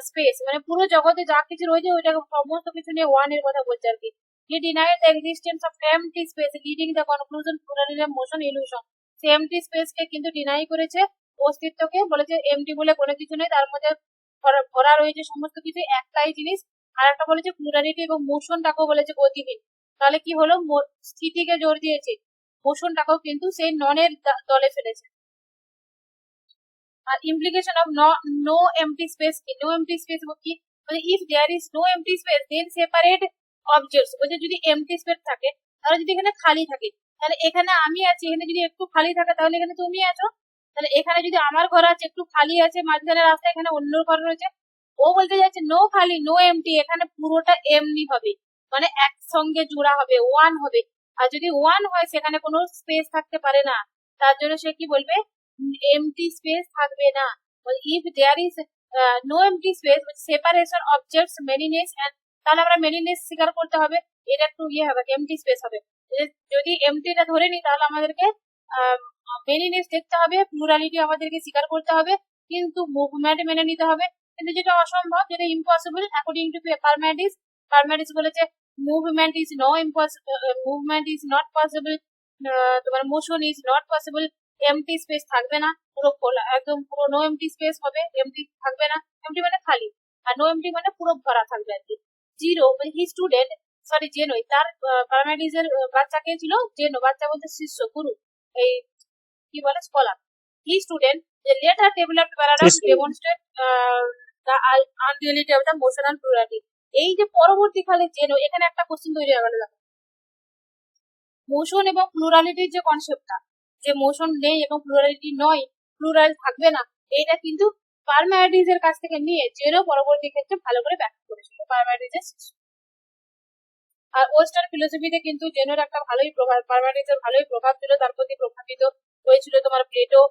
space, মানে পুরো জগতে যা কিছু রয়েছে ওইটাকে সমস্ত কিছু নিয়ে ওয়ান এর কথা বলছে আর কি। He denied the existence of empty space leading the conclusion pluralism motion illusion, সে এমটি স্পেসকে কিন্তু ডিনাই করেছে, অস্তিত্বকে বলেছে এমটি বলে কোনো কিছু নেই, তার মধ্যে ভরা রয়েছে সমস্ত কিছু, একটাই জিনিস। আর একটা বলেছে প্লুরালিটি এবং মোশনটাকেও বলেছে গতিহীন। তাহলে কি হলো, স্থিতিকে জোর দিয়েছে, মোশনটাকেও কিন্তু সেই ননের দলে ফেলেছে। আর implication of no empty space কি, নো এমটি স্পেস কি, মানে if there is no empty space then separate objects, বলছে যদি এমটি স্পেস থাকে, তাহলে যদি এখানে খালি থাকে, তাহলে এখানে আমি আছি, এখানে যদি একটু খালি থাকে তাহলে এখানে তুমি আছো। তাহলে এখানে যদি আমার ঘর আছে একটু খালি আছে মাঝখানে রাস্তা, এখানে অন্য ঘর রয়েছে। ও বলতে যাচ্ছে নো খালি নো এমটি, এখানে পুরোটা এমনি হবে, মানে একসঙ্গে জোড়া হবে, ওয়ান হবে। আর যদি ওয়ান হয় সেখানে কোনো স্পেস থাকতে পারে না, তার জন্য সে কি বলবে, এমটি স্পেস থাকবে না। If there is no empty space separation objects manyness, তাহলে আমরা মেনিনেস স্বীকার করতে হবে, এটা একটু ইয়ে হবে, এমটি স্পেস হবে। যদি এমটিটা ধরে নিই তাহলে আমাদেরকে মেনিনেস দেখতে হবে, প্লুরালিটি আমাদেরকে স্বীকার করতে হবে, কিন্তু মুভমেন্ট মেনে নিতে হবে। কিন্তু যেটা অসম্ভব, যেটা impossible according to Parmenides. Parmenides বলেছে movement is no impossible, movement is not possible, তোমার motion is not possible, empty space থাকবে না, পুরো খোলা একদম, পুরো নো এমটি স্পেস হবে, এমটি থাকবে না। এমটি মানে খালি, আর নো এমটি মানে পুরো ভরা থাকবে আর কি। জিরো হি স্টুডেন্ট, সরি জেনোই, তার প্যারামেডিসের বাচ্চা কে ছিল, জেনো, বাচ্চা বলতে শিষ্য, গুরু, এই কি বলে স্কলার। হি স্টুডেন্ট যে later developed paradox demonstrate the unreality of the motion and plurality. এই যে পরবর্তীকালে জেনো, এখানে একটা কোশ্চেন তৈরি হয়ে গেল, দেখো মোশন এবং প্লুরালিটির যে কনসেপ্টটা, যে মোশন নেই এবং প্লুরালিটি নয়, প্লুরাল থাকবে না, এটা কিন্তু পারম্যাডিস এর কাছ থেকে নিয়ে জেনো পরবর্তী ক্ষেত্রে ভালো করে ব্যাখ্যা করেছিল, পারম্যাডিসের শিষ্য। আর ওয়েস্টার্ন ফিলোসফিতে কিন্তু জেনোর একটা ভালোই প্রভাব, পারম্যাডিসের ভালোই প্রভাব ছিল, তার প্রতি প্রভাবিত হয়েছিল তোমার প্লেটো,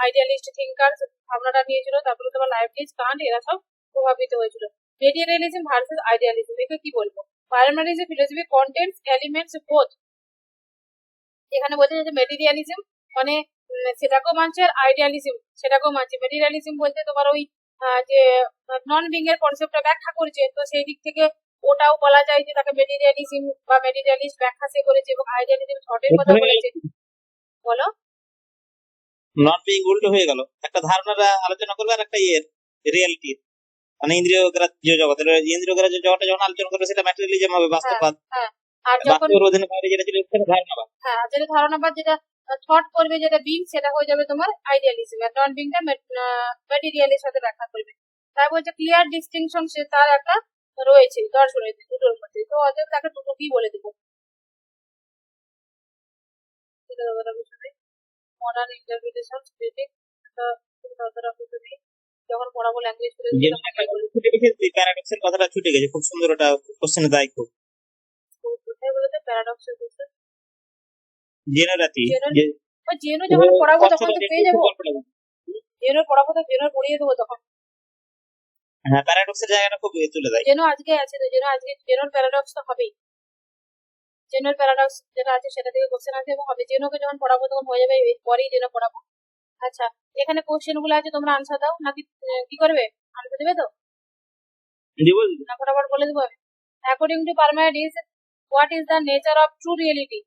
আইডিয়ালিস্ট থিঙ্কার ভাবনাটা নিয়েছিল, তারপরে তোমার লাইবনিজ, কান্ট, এরা সব প্রভাবিত হয়েছিল। মেটেরিয়ালিজম ভার্সেস আইডিয়ালিজম, একে কি বলবো, পারম্যাডিসের ফিলোসফি কন্টেন্টস এলিমেন্টস বোথ। এখানে বলতে যে মেটেরিয়ালিজম মানে সেটাকেও মানছে, আর আইডিয়ালিজম সেটাকেও মানছে। মেটেরিয়ালিজম বলতে তোমার ওই যে নন বিং এর কনসেপ্টটা ব্যাখ্যা করছে, তো সেই দিক থেকে ওটাও বলা যায় যে তাকে মেটেরিয়ালিজম বা মেটেরিয়ালিস্ট ব্যাখ্যা সে করেছে, এবং আইডিয়ালিজম থটের কথা বলেছে। বলো, নট বিং উল্টো হয়ে গেল, একটা ধারণাটা আলোচনা করবে আর একটা ইয়ের রিয়েলিটির, মানে ইন্দ্রিয় গ্রাহ্য জগতের, ইন্দ্রিয় গ্রাহ্য জগৎটা যখন আলোচনা করবে সেটা ম্যাটেরিয়ালিজম হবে, বাস্তববাদ। হ্যাঁ, আর যখন বাস্তবের অধীনে বাইরে যেটা ছিল সেটা ধারণাবাদ। হ্যাঁ, যেটা ধারণাবাদ, যেটা থট করবে, যেটা বিং, সেটা হয়ে যাবে তোমার আইডিয়ালিজম, আর নন বিংটা মেটেরিয়ালের সাথে ব্যাখ্যা করবে। তাই বলছে ক্লিয়ার ডিস্টিংশন সে তার একটা রয়েছে দর্শনের দুটোর মধ্যে, তো অতএব তাকে দুটোকেই বলে দেবো। মডার্ন ইন্টারপ্রিটেশন স্পিরিটিক, যখন পড়াবো ল্যাঙ্গুয়েজ ছুটে গেছে, প্যারাডক্সের কথাটা ছুটে গেছে, খুব সুন্দর, ওটা কোশ্চেনে দেয় খুব। কোথায় বলতে প্যারাডক্সের কোশ্চেন, জেনারাতি জেনো যখন পড়াবো তখন তো পেয়ে যাবো, জেনোর পড়াবো তো জেনোর পড়িয়ে দেবো তখন। হ্যাঁ, প্যারাডক্সের জায়গাটা খুব চলে যায়। জেনো আজকে আছে তো, জেনো আজকে জেনোর প্যারাডক্স তো হবেই, জেনোর প্যারাডক্স যেটা আছে সেটা থেকে কোশ্চেন আসবে এবং হবে। জেনোকে যখন পড়াবো তখন হয়ে যাবে, পরেই জেনো পড়াবো। আচ্ছা, এখানে কোশ্চেন গুলো আছে, তোমরা আনসার দাও, নাকি কি করবে, আনসার দেবে তো না, ফটাফট বলে দেবো। According to Parmenides, what is the nature of true reality?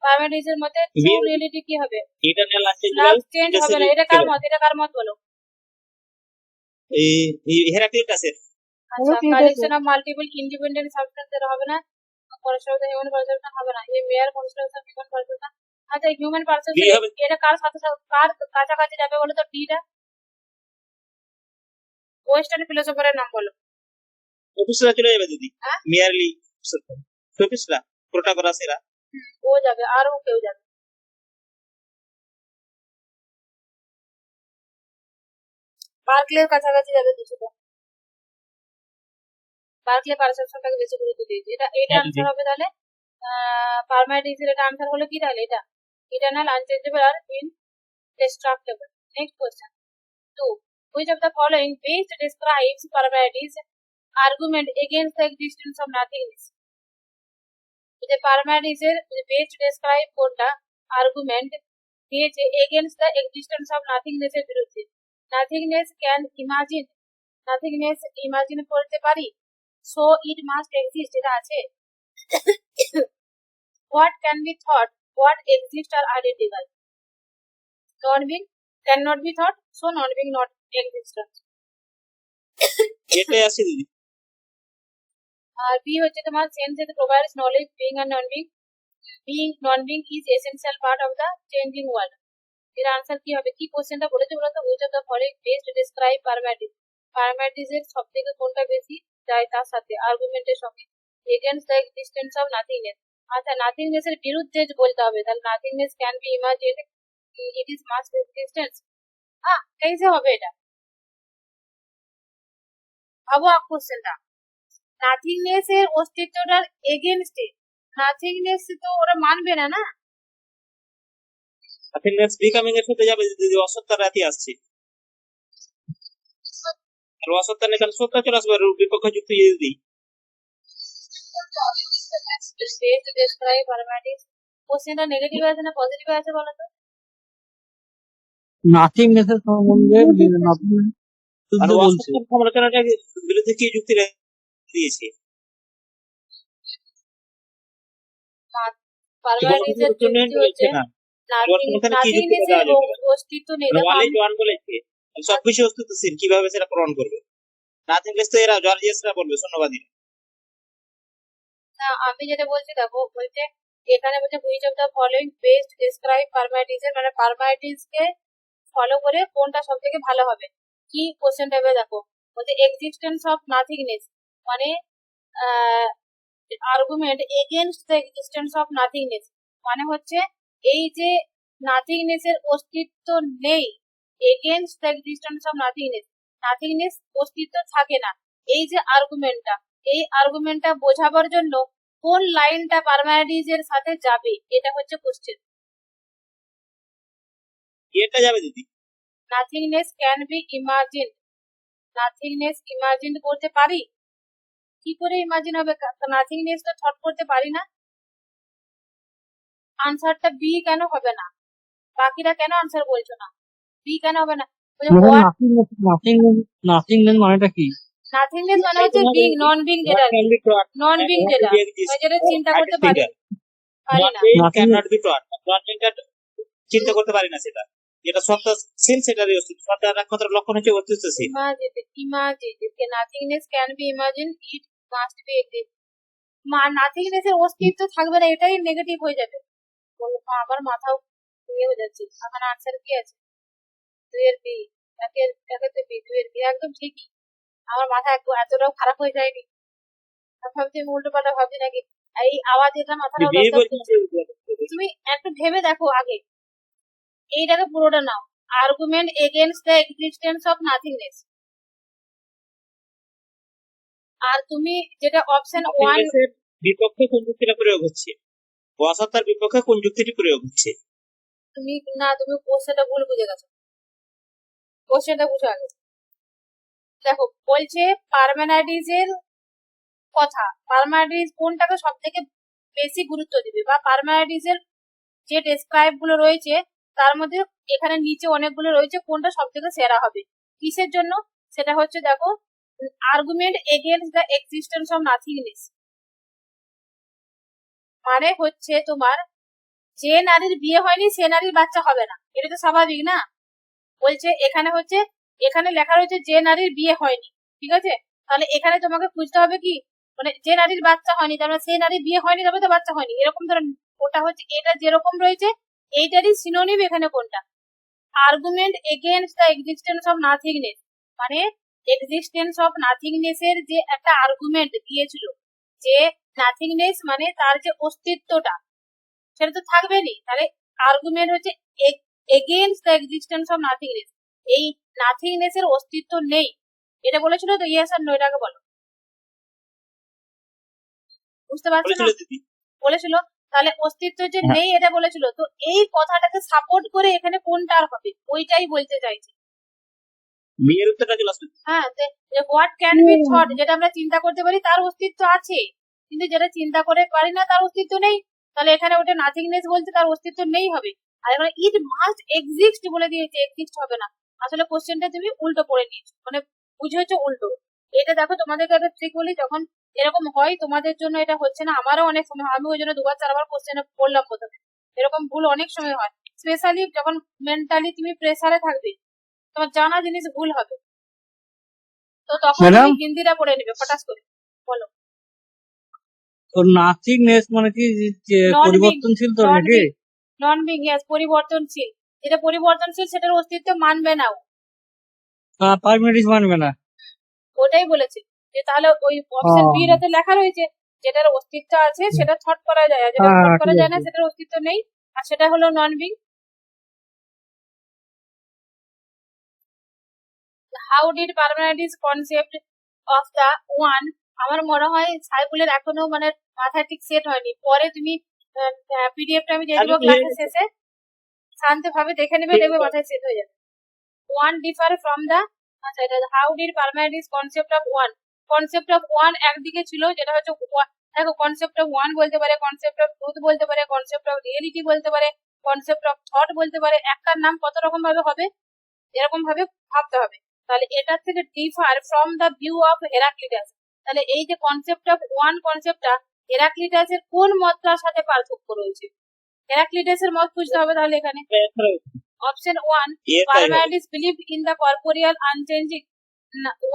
Parmenides এর মতে ট্রু রিয়েলিটি কি হবে? ইটারনাল লাভ চেঞ্জ হবে না, এটা কার মত, এটা কার মত বলো? এই হেরাক্লিটাসের। আচ্ছা, collection of multiple independent substance, এর হবে না। কনস্ট্রাকশন অফ হিউম্যান পারসেপশন হবে না, এই মেয়ার কনস্ট্রাকশন অফ হিউম্যান পারসেপশন। আচ্ছা, হিউম্যান পারসেপশন এটা কার সাথে কার কাছাকাছি যাবে বলো তো, ডিটা? ওয়েস্টার্ন ফিলোসফারের নাম বলো। সোফিস্টরা চলে যাবে দিদি, মেয়ারলি সোফিস্টরা, প্রোটাগোরাস এরা ও যাবে, আরও কেউ যাবে। বার্কলের কাছাকাছি যাবে কিছুটা, বার্কলে পারসেপশনটাকে বেশি গুরুত্ব দিয়েছে। এটা আনসার হবে তাহলে। পারম্যাডিসের এটা আনসার হলো কি তাহলে, এটা ইটারনাল, আনচেঞ্জেবল আর indestructible. Next question 2. Which of the following best describes Parmenides' argument against the existence of nothingness? যে Parmenides এর best describe কোনটা আর্গুমেন্ট দিয়েছে against the existence of nothingness এর বিরুদ্ধে? nothingness can imagine, nothingness imagine করতে পারি, so it must exist, এটা আছে। what can be thought, what exists are identical. non-being cannot be thought, so non-being not existence. এটাই আছে দিদি। আর বি হচ্ছে তোমার sense it provides knowledge being আর non being, being non being is essential part of the changing world. এর answer কি হবে? কি কোশ্চেনটা বলেছে বলো তো? Which of the following best describe Parmenides? Parmenides এর সবথেকে কোনটা বেশি যায় তার সাথে আর্গুমেন্টের সঙ্গে against the existence of nothingness. আচ্ছা, নাথিংনেস এর বিরুদ্ধে বলতে হবে, তাহলে nothingness can be imagine, it is mass distance. कैसे হবে এটা? ভাবো কোশ্চেনটা, নাথিংনেস এর অস্তিত্বটার এগেনস্টে, নাথিংনেস তো ওরা মানবে না, না? নাথিংনেস বিকামিং এর সাথে যাবে যদি অসত্তার রাতি আসছে, আর অসত্তার এখানে সত্তা চলে আসবে, আর বিপক্ষ যুক্তি যদি দিই। ডেসক্রাইব পারমাটিস, কোশ্চেনটা নেগেটিভ আছে না পজিটিভ আছে বলো তো? নাথিংনেস এর সম্বন্ধে নাথিং আর বলছে। অসত্তার সমালোচনাটার বিরুদ্ধে কি যুক্তি দিয়েছে? পারমাটিসের যুক্তি হচ্ছে নাথিংনেসের অস্তিত্ব নেই। বলেছে সবকিছু অস্তিত্বশীল, কিভাবে সেটা প্রমাণ করবে? নাথিংনেস তো এরা জর্জিয়াসরা বলবে, শূন্যবাদী। না, আমি যেটা বলছি দেখো, বলছে এখানে বলছে which of the following best describe পারমাটিসের, মানে পারমাটিস কে ফলো করে কোনটা সব থেকে ভালো হবে। কি কোশ্চেনটা এবার দেখো, বলছে এক্সিস্টেন্স অফ নাথিংনেস, মানে argument against the existence of nothingness, মানে হচ্ছে এই যে নাথিংনেস এর অস্তিত্ব নেই, against the existence of nothingness, nothingness অস্তিত্ব থাকে না, এই যে আর্গুমেন্টটা, এই আর্গুমেন্টটা বোঝাবার জন্য কোন লাইনটা পারমাটিস এর সাথে যাবে, এটা হচ্ছে কোশ্চেন। এটা যাবে দিদি, nothingness can be imagine, nothingness imagine করতে পারি? কি করে ইমাজিন হবে? নাথিংনেস তো থট করতে পারি না। আনসারটা বি কেন হবে না? বাকিরা কেন আনসার বলছো না? বি কেন হবে না? নাথিংনেস মানেটা কি? নাথিংনেস মানে হচ্ছে বিং, নন বিং, যেটা নন বিং, যেটা যেটা চিন্তা করতে পারি না। চিন্তা করতে পারি না, সেটা যেটা সত্তাশীল সেটারই অস্তিত্ব, সত্তার একমাত্র লক্ষণ হচ্ছে অস্তিত্বশীল। Imagine nothingness can be imagine, it must be exist. Nothingness এর অস্তিত্ব থাকবে না, এটাই নেগেটিভ হয়ে যাবে। আমার মাথাও হয়ে যাচ্ছে। আমার আনসার কি আছে? 2 এর বি, একের বি, 2 এর বি, একদম ঠিকই। আমার মাথা এতটাও খারাপ হয়ে যায়নি। ভাবছি আমি উল্টো পাল্টা ভাবছি নাকি, এই আওয়াজ এটা মাথাটা তুমি একটু ভেবে দেখো আগে, এইটাকে পুরোটা নাও, argument against the existence of nothingness. আর তুমি যেটা অপশন 1, বিপক্ষে কোন যুক্তিটা প্রয়োগ হচ্ছে, অসত্তার বিপক্ষে কোন যুক্তিটি প্রয়োগ হচ্ছে? তুমি কোশ্চেনটা ভুল বুঝে গেছো। কোশ্চেনটা বুঝো আগে। দেখো বলছে পারমাটিস এর কথা, পারমাটিস কোনটাকে সব থেকে বেশি গুরুত্ব দিবে, বা পারমাটিস এর যে ডেসক্রাইব গুলো রয়েছে তার মধ্যে এখানে নিচে অনেকগুলো রয়েছে, কোনটা সব থেকে সেরা হবে, কিসের জন্য? সেটা হচ্ছে দেখো, argument against the existence of nothingness, মানে হচ্ছে তোমার যে নারীর বিয়ে হয়নি সে নারীর বাচ্চা হবে না, এটা তো স্বাভাবিক না? বলছে এখানে লেখা রয়েছে যে নারীর বিয়ে হয়নি, ঠিক আছে? তাহলে এখানে তোমাকে খুঁজতে হবে কি, মানে যে নারীর বাচ্চা হয়নি, তার মানে সেই নারীর বিয়ে হয়নি, তবে তো বাচ্চা হয়নি, এরকম ধরেন। ওটা হচ্ছে এটা যেরকম রয়েছে এইটারই সিনোনিম এখানে কোনটা? Argument against the existence of nothingness, মানে এক্সিস্টেন্স অফ নাথিংনেস এর যে একটা আর্গুমেন্ট দিয়েছিল, যে নাথিংনেস মানে তার যে অস্তিত্বটা সেটা তো থাকবেনি, তাহলে আর্গুমেন্ট হচ্ছে against the existence of nothingness, এই নাথিংনেস এর অস্তিত্ব নেই, এটা বলেছিল তো? ইয়েস আর নো, এটাকে বলো। বুঝতে পারছো না? বলেছিল, তাহলে অস্তিত্ব যে নেই এটা বলেছিল, তো এই কথাটাকে সাপোর্ট করে এখানে কোনটা হবে ওইটাই বলতে চাইছি। বিয়ের উত্তরটা চলে আসবে। হ্যাঁ, হোয়াট ক্যান বি থট, যেটা আমরা চিন্তা করতে পারি তার অস্তিত্ব আছে, কিন্তু যেটা চিন্তা করে পারি না তার অস্তিত্ব নেই, তাহলে এখানে ওটা নাথিংনেস বলতে তার অস্তিত্ব নেই হবে। আর এখানে ইট মাস্ট এক্সিস্ট বলে দিয়েছে, এক্সিস্ট হবে না। আসলে কোশ্চেনটা তুমি উল্টো পড়ে নিয়েছো, মানে বুঝেছো উল্টো। এটা দেখো তোমাদেরকে একটা ট্রিক বলি, যখন এরকম হয় তোমাদের জন্য এটা হচ্ছে না, আমারও অনেক সময়, আমি ওই জন্য 2-4 বার কোশ্চেনে পড়লাম প্রথমে, এরকম ভুল অনেক সময় হয়, স্পেশালি যখন মেন্টালি তুমি প্রেসারে থাকবে, তোমার জানা জিনিস ভুল হবে, তো তখন তুমি হিন্দিটা পড়ে নেবে ফটাস করে। বলো। তো নাথিংনেস মানে কি পরিবর্তনশীল তো নাকি? নন বিং, ইয়েস, পরিবর্তনশীল। যেটা পরিবর্তনশীল সেটার অস্তিত্ব মানবে না, পারমাটিস মানবে না, ওটাই বলেছে। যে তাহলে ওই অপশন বি এর লেখা রয়েছে যেটার অস্তিত্ব আছে সেটা থট করা যায়, আর যেটা হ্যাঁ থট হ্যাঁ, করা ঠিক যায় না আছে। সেটার অস্তিত্ব নেই, আর সেটা হলো non being. How did Parmenides concept of the one, আমার মনে হয় সাইফুলের এখনো মানে মাথায় ঠিক সেট হয়নি। পরে তুমি পিডিএফটা আমি দিয়ে আগে দেবো তো হয়ে ক্লাসের গেছে। শেষে, শান্তভাবে দেখে নেবে, ঠিক দেখবে আছে। মাথায় সেট হয়ে যাবে। ওয়ান ডিফার ফ্রম দা, আচ্ছা এটা how did Parmenides concept of one, concept of one একদিকে ছিল যেটা হচ্ছে দেখো কনসেপ্ট অফ ওয়ান বলতে পারে, কনসেপ্ট অফ ট্রুথ বলতে পারে, কনসেপ্ট অফ রিয়েলিটি বলতে পারে, কনসেপ্ট অফ থট বলতে পারে, একটার নাম কত রকম ভাবে হবে এরকম ভাবে ভাবতে হবে। তাহলে এটার থেকে differ from the view of Heraclitus, তাহলে এই যে কনসেপ্ট অফ ওয়ান কনসেপ্টটা হেরাক্লিটাসের কোন মতটার সাথে পার্থক্য রয়েছে, হেরাক্লিটাসের মত খুঁজতে হবে তাহলে এখানে। অপশন ওয়ান, এটাই হবে। Parmenides believed in the corporeal unchanging.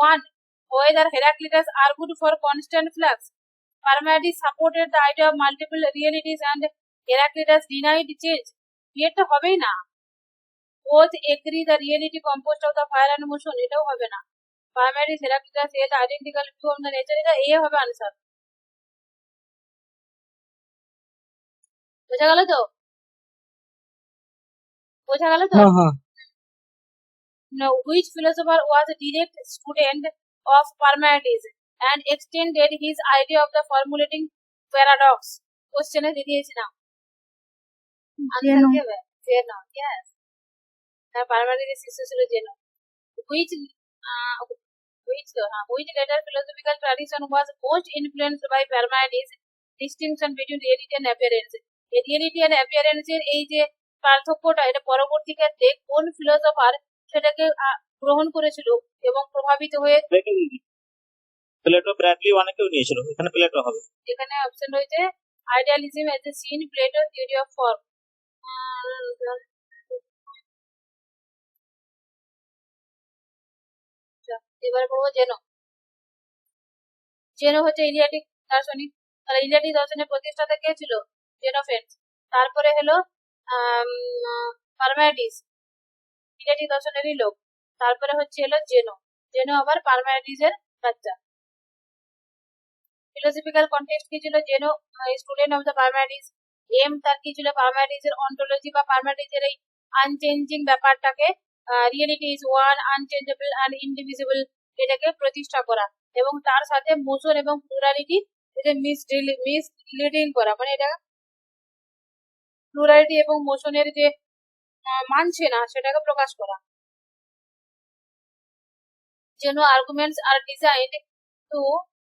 One, whether Heraclitus argued for constant flux. Parmenides supported the idea of multiple realities and Heraclitus denied change. এটা হবেই না। Both agree the reality composed of the fire and motion, এটাও হবে না। Parmenides Heraclitus held identical view of the nature, এটা এ হবে answer. বোঝা গেল তো? বোঝা গেল তো? হ্যাঁ হ্যাঁ, Now, which philosopher was a direct student of Parmenides and extended his idea of the formulating paradox? Question is দিয়েছি না। Answer কি হবে? Zeno. Yes. তার Parmenides শিষ্য ছিল জেনো। Which which later philosophical tradition was most influenced by Parmenides' distinction between reality and appearance? এই reality and appearance এর এই যে পার্থক্যটা, এটা পরবর্তীকালে কোন ফিলোসফার সেটাকে গ্রহণ করেছিল এবং প্রভাবিত হয়ে, প্লেটো, ব্র্যাডলি অনেকেও নিয়েছিল, এখানে প্লেটো হবে। এখানে অপশন রয়েছে idealism as a scene, Plato, theory of form. এবার পড়বো জেনো। জেনো হচ্ছে ইলিয়াটিক দার্শনিক, তাহলে ইলিয়াটিক দর্শনের প্রতিষ্ঠাতা কে ছিল? জেনোফেন্স। তারপরে হলো পারমাইডিস, ইলিয়াটিক দর্শনেরই লোক। তারপরে হচ্ছে হলো জেনো, জেনো আবার পারমাইডিসের বাচ্চা। ফিলোসফিক্যাল কন্টেক্সট কি ছিল? জেনো স্টুডেন্ট অফ দ্য পারমাইডিস। এম তার কি ছিল? পারমাইডিসের অন্টোলজি বা পারমাইডিসের এই আনচেঞ্জিং ব্যাপারটাকে, reality is one, unchangeable and indivisible, এটাকে প্রতিষ্ঠা করা, এবং তার সাথে মোশন এবং প্লুরালিটি এটা মিসলিডিং করা, মানে এটা প্লুরালিটি এবং মোশনের যে মানছে না সেটাকে প্রকাশ করা। যেন arguments are designed to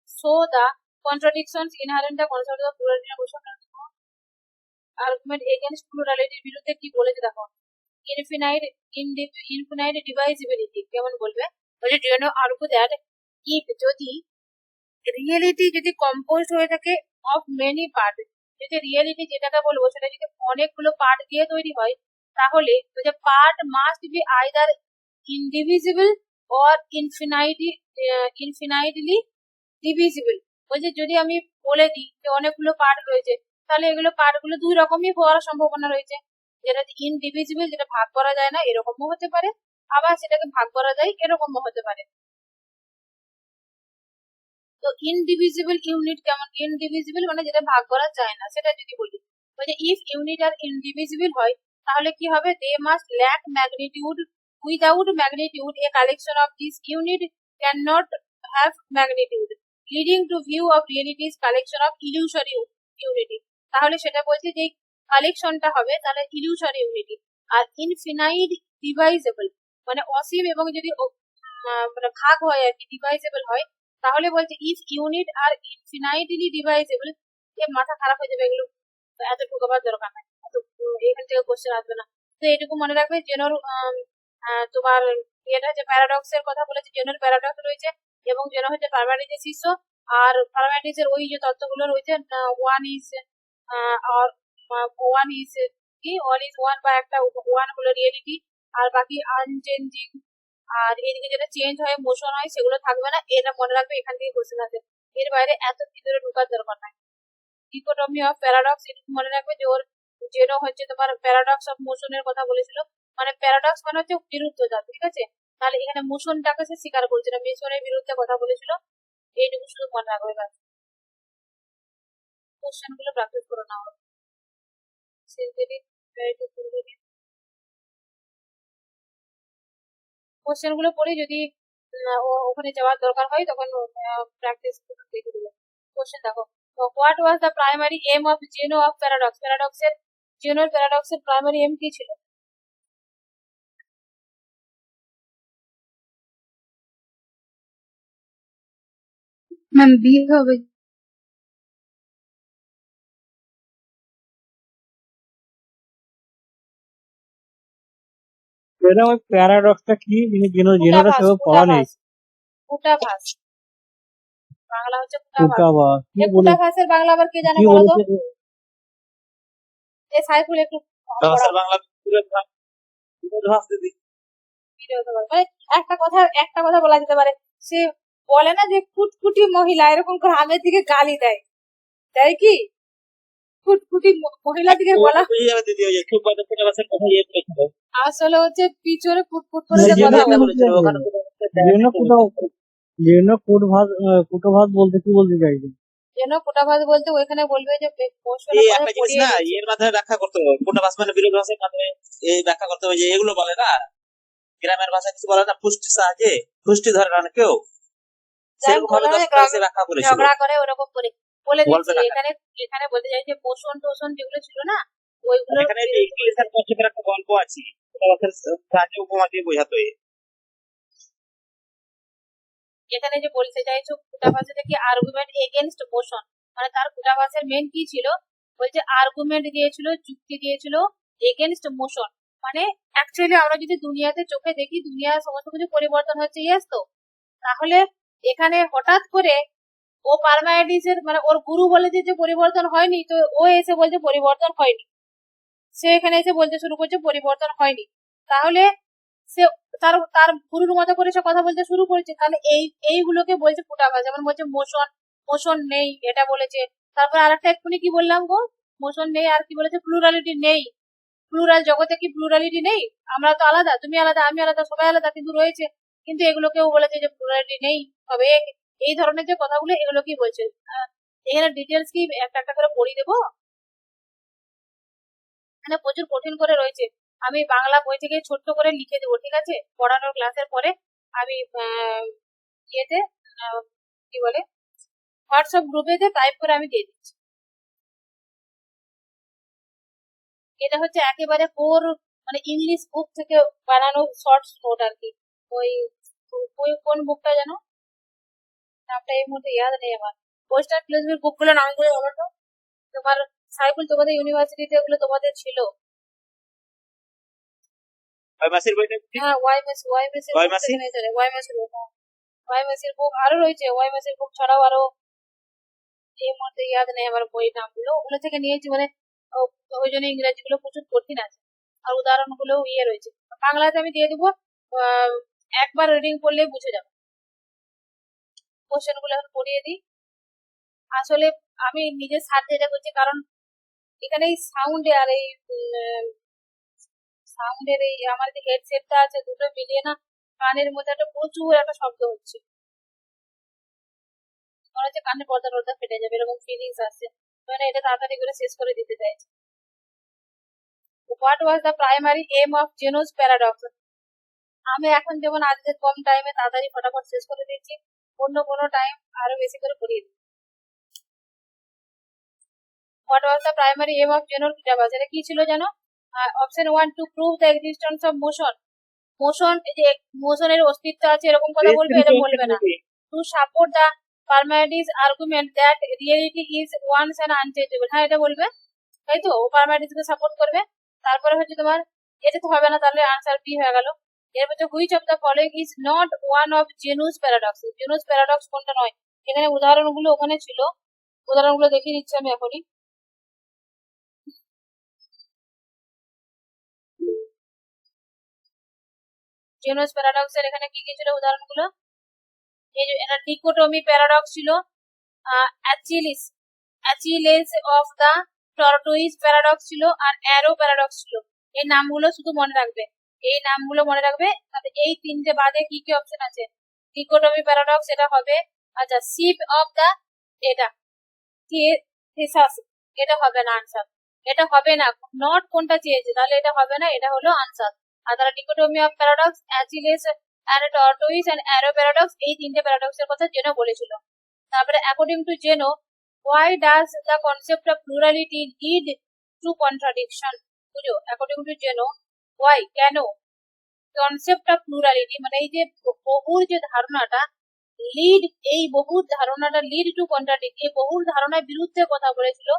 show the contradictions inherent in the concept of plurality and motion. Argument against plurality বিরুদ্ধে কি বলেছে দেখো, infinite divisibility, কেমন বলবে? বলে do you know argue that if যদি রিয়েলিটি যদি কম্পোজড হয়ে থাকে অফ মেনি পার্ট, যদি রিয়েলিটি যেটাকে বলবো সেটা যদি অনেকগুলো পার্ট দিয়ে তৈরি হয়, তাহলে part must be either indivisible or infinitely divisible. বলছে যদি আমি বলে দিই যে অনেকগুলো পার্ট রয়েছে, তাহলে এগুলো পার্টগুলো দুই রকমই হওয়ার সম্ভাবনা রয়েছে, যেটা ইনডিভিজিবল, যেটা ভাগ করা যায় না এরকমও হতে পারে, আবার সেটাকে ভাগ করা যায় এরকমও হতে পারে। তো ইনডিভিজিবল ইউনিট কেমন? ইনডিভিজিবল মানে যেটা ভাগ করা যায় না, সেটা যদি বলি, বলছে ইফ ইউনিট আর ইনডিভিজিবল হয় তাহলে কি হবে? They must lack magnitude, without magnitude a collection of this unit can not have magnitude, leading to view of reality's collection of illusory unity. তাহলে সেটা বলছে যে কালেকশনটা হবে তাহলে ইলিউশরি ইউনিটি। আর ইনফিনাইট ডিভাইজেবল মানে অসীম, এবং যদি মানে ভাগ হয় আর কি, ডিভাইজেবল হয়, তাহলে বলছে ইফ ইউনিট আর ইনফিনাইটলি ডিভাইজেবল, এ মাথা খারাপ হয়ে যাবে, এগুলো এত ঢুকাবার দরকার নাই, এখান থেকে কোশ্চেন আসবে না। তো এটুকু মনে রাখবে, জেনোর তোমার এটা হচ্ছে প্যারাডক্সের কথা বলেছে, জেনোর প্যারাডক্স রয়েছে, এবং জেনো হচ্ছে পারমাইডিসের শিষ্য, আর পারমাইডিসের ওই যে তত্ত্বগুলো রয়েছে, ওয়ান ইজ আর ওয়ান ইজ কি, অল ইজ ওয়ান, বা একটা ওয়ান হলো রিয়েলিটি, আর বাকি আনচেঞ্জিং, আর এদিকে যেটা চেঞ্জ হয় মোশন হয় সেগুলো থাকবে না, এটা মনে রাখবে, এখান থেকে কোশ্চেন আছে। এর বাইরে এত ভিতরে ঢোকার দরকার নাই। ডিকোটমি অফ প্যারাডক্স এটুকু মনে রাখবে যে ওর জেনো হচ্ছে তোমার প্যারাডক্স অফ মোশনের কথা বলেছিল, মানে প্যারাডক্স মানে হচ্ছে বিরুদ্ধতা, ঠিক আছে? তাহলে এখানে মোশনটাকে সে স্বীকার করছে না, মোশনের বিরুদ্ধে কথা বলেছিল, এইটুকু শুধু মনে রাখবে। কোশ্চেন গুলো প্র্যাকটিস করে নাও। কোশ্চেন গুলো পড়ে যদি ওখানে যাওয়ার দরকার হয় তখন প্র্যাকটিস দেখে দেবো। কোশ্চেন দেখো, what was the primary aim of Zeno of paradox? প্যারাডক্সের জেনোর প্যারাডক্সের প্রাইমারি এম কি ছিল? ম্যাম বি হবে। ম্যাডাম ওই প্যারাডক্সটা কি, জেনোটা সেভাবে পড়া নেই। কুটাভাস, বাংলা হচ্ছে কুটাভাস। কুটাভাস কি বলে, কুটাভাসের বাংলা আবার কে জানে কি বলো তো? বলেছে? এই সাইফুল একটু ব্যবসার বাংলা বিরোধাভাস দিদি। মানে একটা কথা বলা যেতে পারে, সে বলে না যে কুটকুটি মহিলা, এরকম গ্রামের দিকে গালি দেয়, তাই কি? কুটকুটি মহিলা দিকে বলা বুঝে যাবে দিদি, ওই যে খুব বড় বিরোধাভাসের কথা ইয়ে করেছিল। আসলে হচ্ছে পিছনে কুটকুট করে যে জেনো কথা যেটা বলে। বলেছিল ওখানে জেনো কুটাভাস বলতে কি বলতে চাইছে? যেন কুটাভাস বলতে ওইখানে বলবে যে কোশ্চেনে এই পরে একটা জিনিস পড়িয়ে না, দিচ্ছে। এর মাধ্যমে ব্যাখ্যা করতে হবে। কুটাভাস মানে বিরোধাভাসের মাধ্যমে এই ব্যাখ্যা করতে হবে, যে এগুলো বলে না গ্রামের ভাষায় কিছু বলে না, পুষ্টির সাহায্যে পুষ্টি ধরে না কেউ, যাই সেরকম ভাবে বলে 10 ক্লাসে ব্যাখ্যা করেছিল ঝগড়া করে ওরকম করে বলে দিচ্ছে। গল্পের এখানে এখানে বলতে চাই যে পোষণ টোষণ যেগুলো ছিল না ওইগুলো এখানে যে ইংলিশ আর কনসেপ্টের একটা গল্প আছে, কুটাভাসের সাহায্যে উপমা দিয়ে বোঝাতো। এখানে যে বলতে চাইছো কুটাভাসের কি আর্গুমেন্ট এগেনস্ট পোষণ, মানে তার কুটাভাসের মেন কি ছিল, বলছে আর্গুমেন্ট দিয়েছিল, যুক্তি দিয়েছিল এগেনস্ট মোশন। মানে অ্যাকচুয়ালি আমরা যদি দুনিয়াতে চোখে দেখি দুনিয়ার সমস্ত কিছু পরিবর্তন হচ্ছে, ইয়েস তো, তাহলে এখানে হঠাৎ করে ও পারমাইডিসের মানে ওর গুরু বলে যে পরিবর্তন হয়নি, তো ও এসে বলছে পরিবর্তন হয়নি, সে এখানে এসে বলতে শুরু করছে পরিবর্তন হয়নি। তাহলে সে তার তার গুরুর মতো করে সে কথা বলতে শুরু করেছে, তাহলে এইগুলোকে বলছে কুটাভাস। যেমন বলছে মোশন, মোশন নেই এটা বলেছে। তারপর আরেকটা এক্ষুনি কি বললাম গো, মোশন নেই, আর কি বলেছে প্লুরালিটি নেই। প্লুরাল জগতে কি প্লুরালিটি নেই? আমরা তো আলাদা, তুমি আলাদা, আমি আলাদা, সবাই আলাদা, কিন্তু রয়েছে। কিন্তু এগুলোকেও বলেছে যে প্লুরালিটি নেই। তবে এই ধরনের যে কথাগুলো এগুলো কি বলছে, এখানে ডিটেলস কি একটা একটা করে পড়িয়ে দেবো? এখানে প্রচুর কঠিন করে রয়েছে, আমি বাংলা বই থেকে ছোট্ট করে লিখে দেবো, ঠিক আছে? পড়ানোর ক্লাসের পরে আমি ইয়েতে কি বলে হোয়াটসঅ্যাপ গ্রুপেতে টাইপ করে আমি দিয়ে দিচ্ছি। এটা হচ্ছে একেবারে কোর মানে ইংলিশ বুক থেকে বানানো শর্টস নোট আর কি। ওই ওই কোন বুকটা জানো, নামটা এই মুহূর্তে ইয়াদ নেই আমার। ওয়েস্টার্ন ফিলোসফির বুকগুলো নামগুলো বলো তো। তোমার সাইকুল তোমাদের ইউনিভার্সিটিতে ওগুলো তোমাদের ছিল? মাসির বইটা হ্যাঁ, ওয়াইএমএস ওয়াইমাসি? ওয়াইএমএস এর বুক আরো রয়েছে। ওয়াইএমএস এর বুক ছাড়াও আরো এই মুহূর্তে ইয়াদ নেই আমার বই নামগুলো, ওগুলো থেকে নিয়েছি। মানে ওই জন্য ইংরেজি গুলো প্রচুর কঠিন আছে, আর উদাহরণ গুলো ইয়ে রয়েছে। বাংলাতে আমি দিয়ে দেবো, একবার রিডিং করলে বুঝে যাবে। কোশ্চেন গুলো এখন পড়িয়ে দিই। আসলে আমি নিজের স্বার্থে এটা করছি, কারণ এখানে এই সাউন্ডে আর এই সাউন্ডের এই আমার যে হেডসেটটা আছে দুটো মিলিয়ে না কানের মধ্যে একটা প্রচুর একটা শব্দ হচ্ছে, মনে হচ্ছে কানের পর্দা টর্দা ফেটে যাবে, এরকম ফিলিংস আসছে। মানে এটা তাড়াতাড়ি করে শেষ করে দিতে চাইছি। What was the primary aim of Zeno's paradox? আমি এখন যেমন আজকে কম টাইমে তাড়াতাড়ি ফটাফট শেষ করে দিচ্ছি, অন্য কোনো টাইম আরো বেশি করে পড়িয়ে দিই। What was the primary aim of জেনোর কুটাভাস? এটা কি ছিল জানো? Option 1 to prove the existence of motion. Motion, এই যে মোশনের অস্তিত্ব আছে এরকম কথা বলবে, এটা বলবে না। To support the Parmenides argument that reality is ones and unchangeable, হ্যাঁ এটা বলবে, তাই তো? ও পারমাইডিসকে সাপোর্ট করবে। তারপরে হচ্ছে তোমার এটা তো হবে না, তাহলে আনসার বি হয়ে গেল। এর হচ্ছে which of the following is not one of Zeno's paradox? Zeno's paradox কোনটা নয়? এখানে উদাহরণগুলো ওখানে ছিল, উদাহরণগুলো দেখিয়ে দিচ্ছি আমি এখনই। জেনুস প্যারাডক্স এর এখানে কি কি ছিল উদাহরণগুলো? এই যে এটা ডিকোটমি প্যারাডক্স ছিল, অ্যাচিলেস অফ দা টর্টোইস প্যারাডক্স ছিল, আর অ্যারো প্যারাডক্স ছিল। এই নামগুলো শুধু মনে রাখবে, এই নামগুলো মনে রাখবে। তাহলে এই তিনটে বাদে কি কি অপশন আছে? ডিকোটমি প্যারাডক্স এটা হবে। আচ্ছা, শিপ অফ দা, এটা thesis, এটা হবে না আনসার, এটা হবে না, নট কোনটা চেয়েছে, তাহলে এটা হবে না, এটা হলো আনসার। আর তারা dichotomy of paradox, Achilles and tortoise and arrow paradox, এই তিনটে প্যারাডক্সের কথা জেনো বলেছিল। তারপরে according to Zeno, why does the concept of plurality lead to contradiction? বুঝো, অ্যাকর্ডিং টু জেনো, why, কেন কনসেপ্ট অফ প্লুরালিটি মানে এই যে বহুর যে ধারণাটা, লিড, এই বহুর ধারণাটা লিড টু কন্ট্রাডিক্ট, এই বহুর ধারণার বিরুদ্ধে কথা বলেছিল।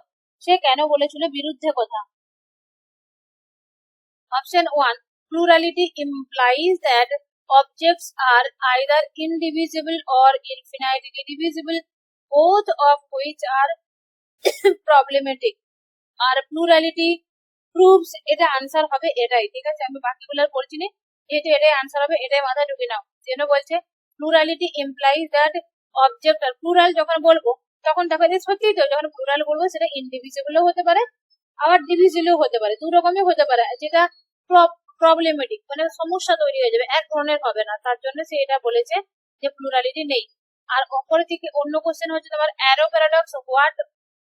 সে কেন বলেছিল বিরুদ্ধে কথা? Option 1, plurality implies that objects are either indivisible or infinitely divisible, both of which are problematic. আর plurality proves, এটা আনসার হবে এটাই, ঠিক আছে? আমি বাকিগুলো আর পড়ছি না, যেহেতু এটাই আনসার হবে, এটাই মাথায় ঢুকে নাও। যেন বলছে plurality implies that object, আর প্লুরাল যখন বলবো তখন দেখো যে সত্যিই তো, যখন প্লুরাল বলবো সেটা ইনডিভিজিবলও হতে পারে, আবার ডিভিজিবলও হতে পারে, দু রকমই হতে পারে, যেটা প্রবলেমেটিক মানে সমস্যা তৈরি হয়ে যাবে, এক ধরনের হবে না, তার জন্য সে এটা বলেছে যে প্লুরালিটি নেই। আর অপর থেকে অন্য কোশ্চেন হচ্ছে তোমার arrow paradox, what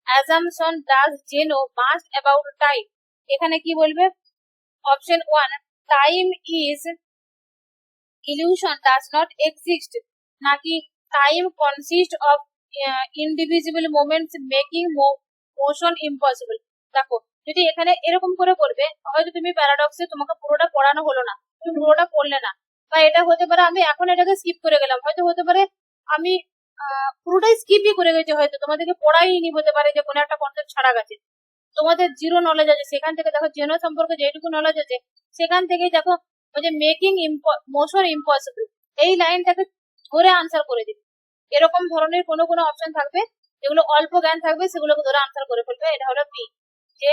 assumption does Zeno make about time? এখানে কি বলবে? Option 1, time is illusion, does not exist, নাকি time consists of indivisible moments making motion impossible? দেখো, যদি এখানে এরকম করে করবে, হয়তো তুমি প্যারাডক্সে তোমাকে পুরোটা পড়ানো হলো না, তুমি পুরোটা পড়লে না, বা এটা হতে পারে আমি এখন এটাকে স্কিপ করে গেলাম, হয়তো হতে পারে আমি পুরোটাই স্কিপই করে গেছি, হয়তো তোমাদেরকে পড়াইনি, হতে পারে যে কোনো একটা কনসেপ্ট ছাড়া গেছে, তোমাদের জিরো নলেজ আছে, সেখান থেকে দেখো জেনো সম্পর্কে যেটুকু নলেজ আছে সেখান থেকেই দেখো ওই যে মেকিং মোশন ইম্পসিবল, এই লাইনটাকে ধরে আনসার করে দিবে। এরকম ধরনের কোনো কোনো অপশন থাকবে যেগুলো অল্প জ্ঞান থাকবে, সেগুলোকে ধরে আনসার করে ফেলবে। এটা হলো বি, যে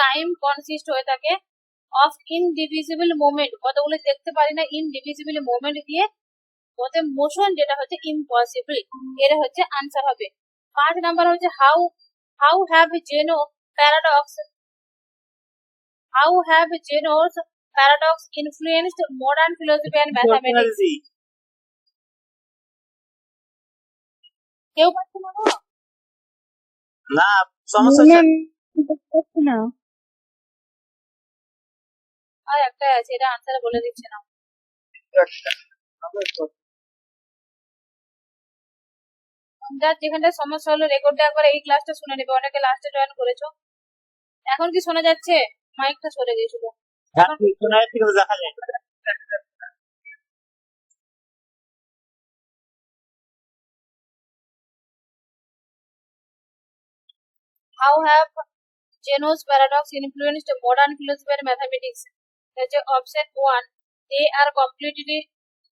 টাইম কনসিস্ট হয়ে থাকে অফ ইনডিভিজিবল মোমেন্ট, কতগুলো দেখতে পারি না, ইনডিভিজিবল মোমেন্ট দিয়ে ওতে মোশন যেটা হচ্ছে ইম্পসিবল, এটা হচ্ছে আনসার হবে। 5 নাম্বার হচ্ছে how have Zeno's paradox influenced modern philosophy and mathematics? কেউ পাচ্ছে না গো? না, সমস্যা হচ্ছে না আর একটা আছে, এটা আনসার বলে দিচ্ছে না। যার যেখানটা সমস্যা হলো রেকর্ডটা একবার এই ক্লাসটা শুনে নেবে, অনেকে লাস্টে জয়েন করেছো। এখন কি শোনা যাচ্ছে? মাইকটা সরে গিয়েছিল। দেখা যায়। How have Zeno's paradox influenced modern philosophy and mathematics? That's option 1, they are completely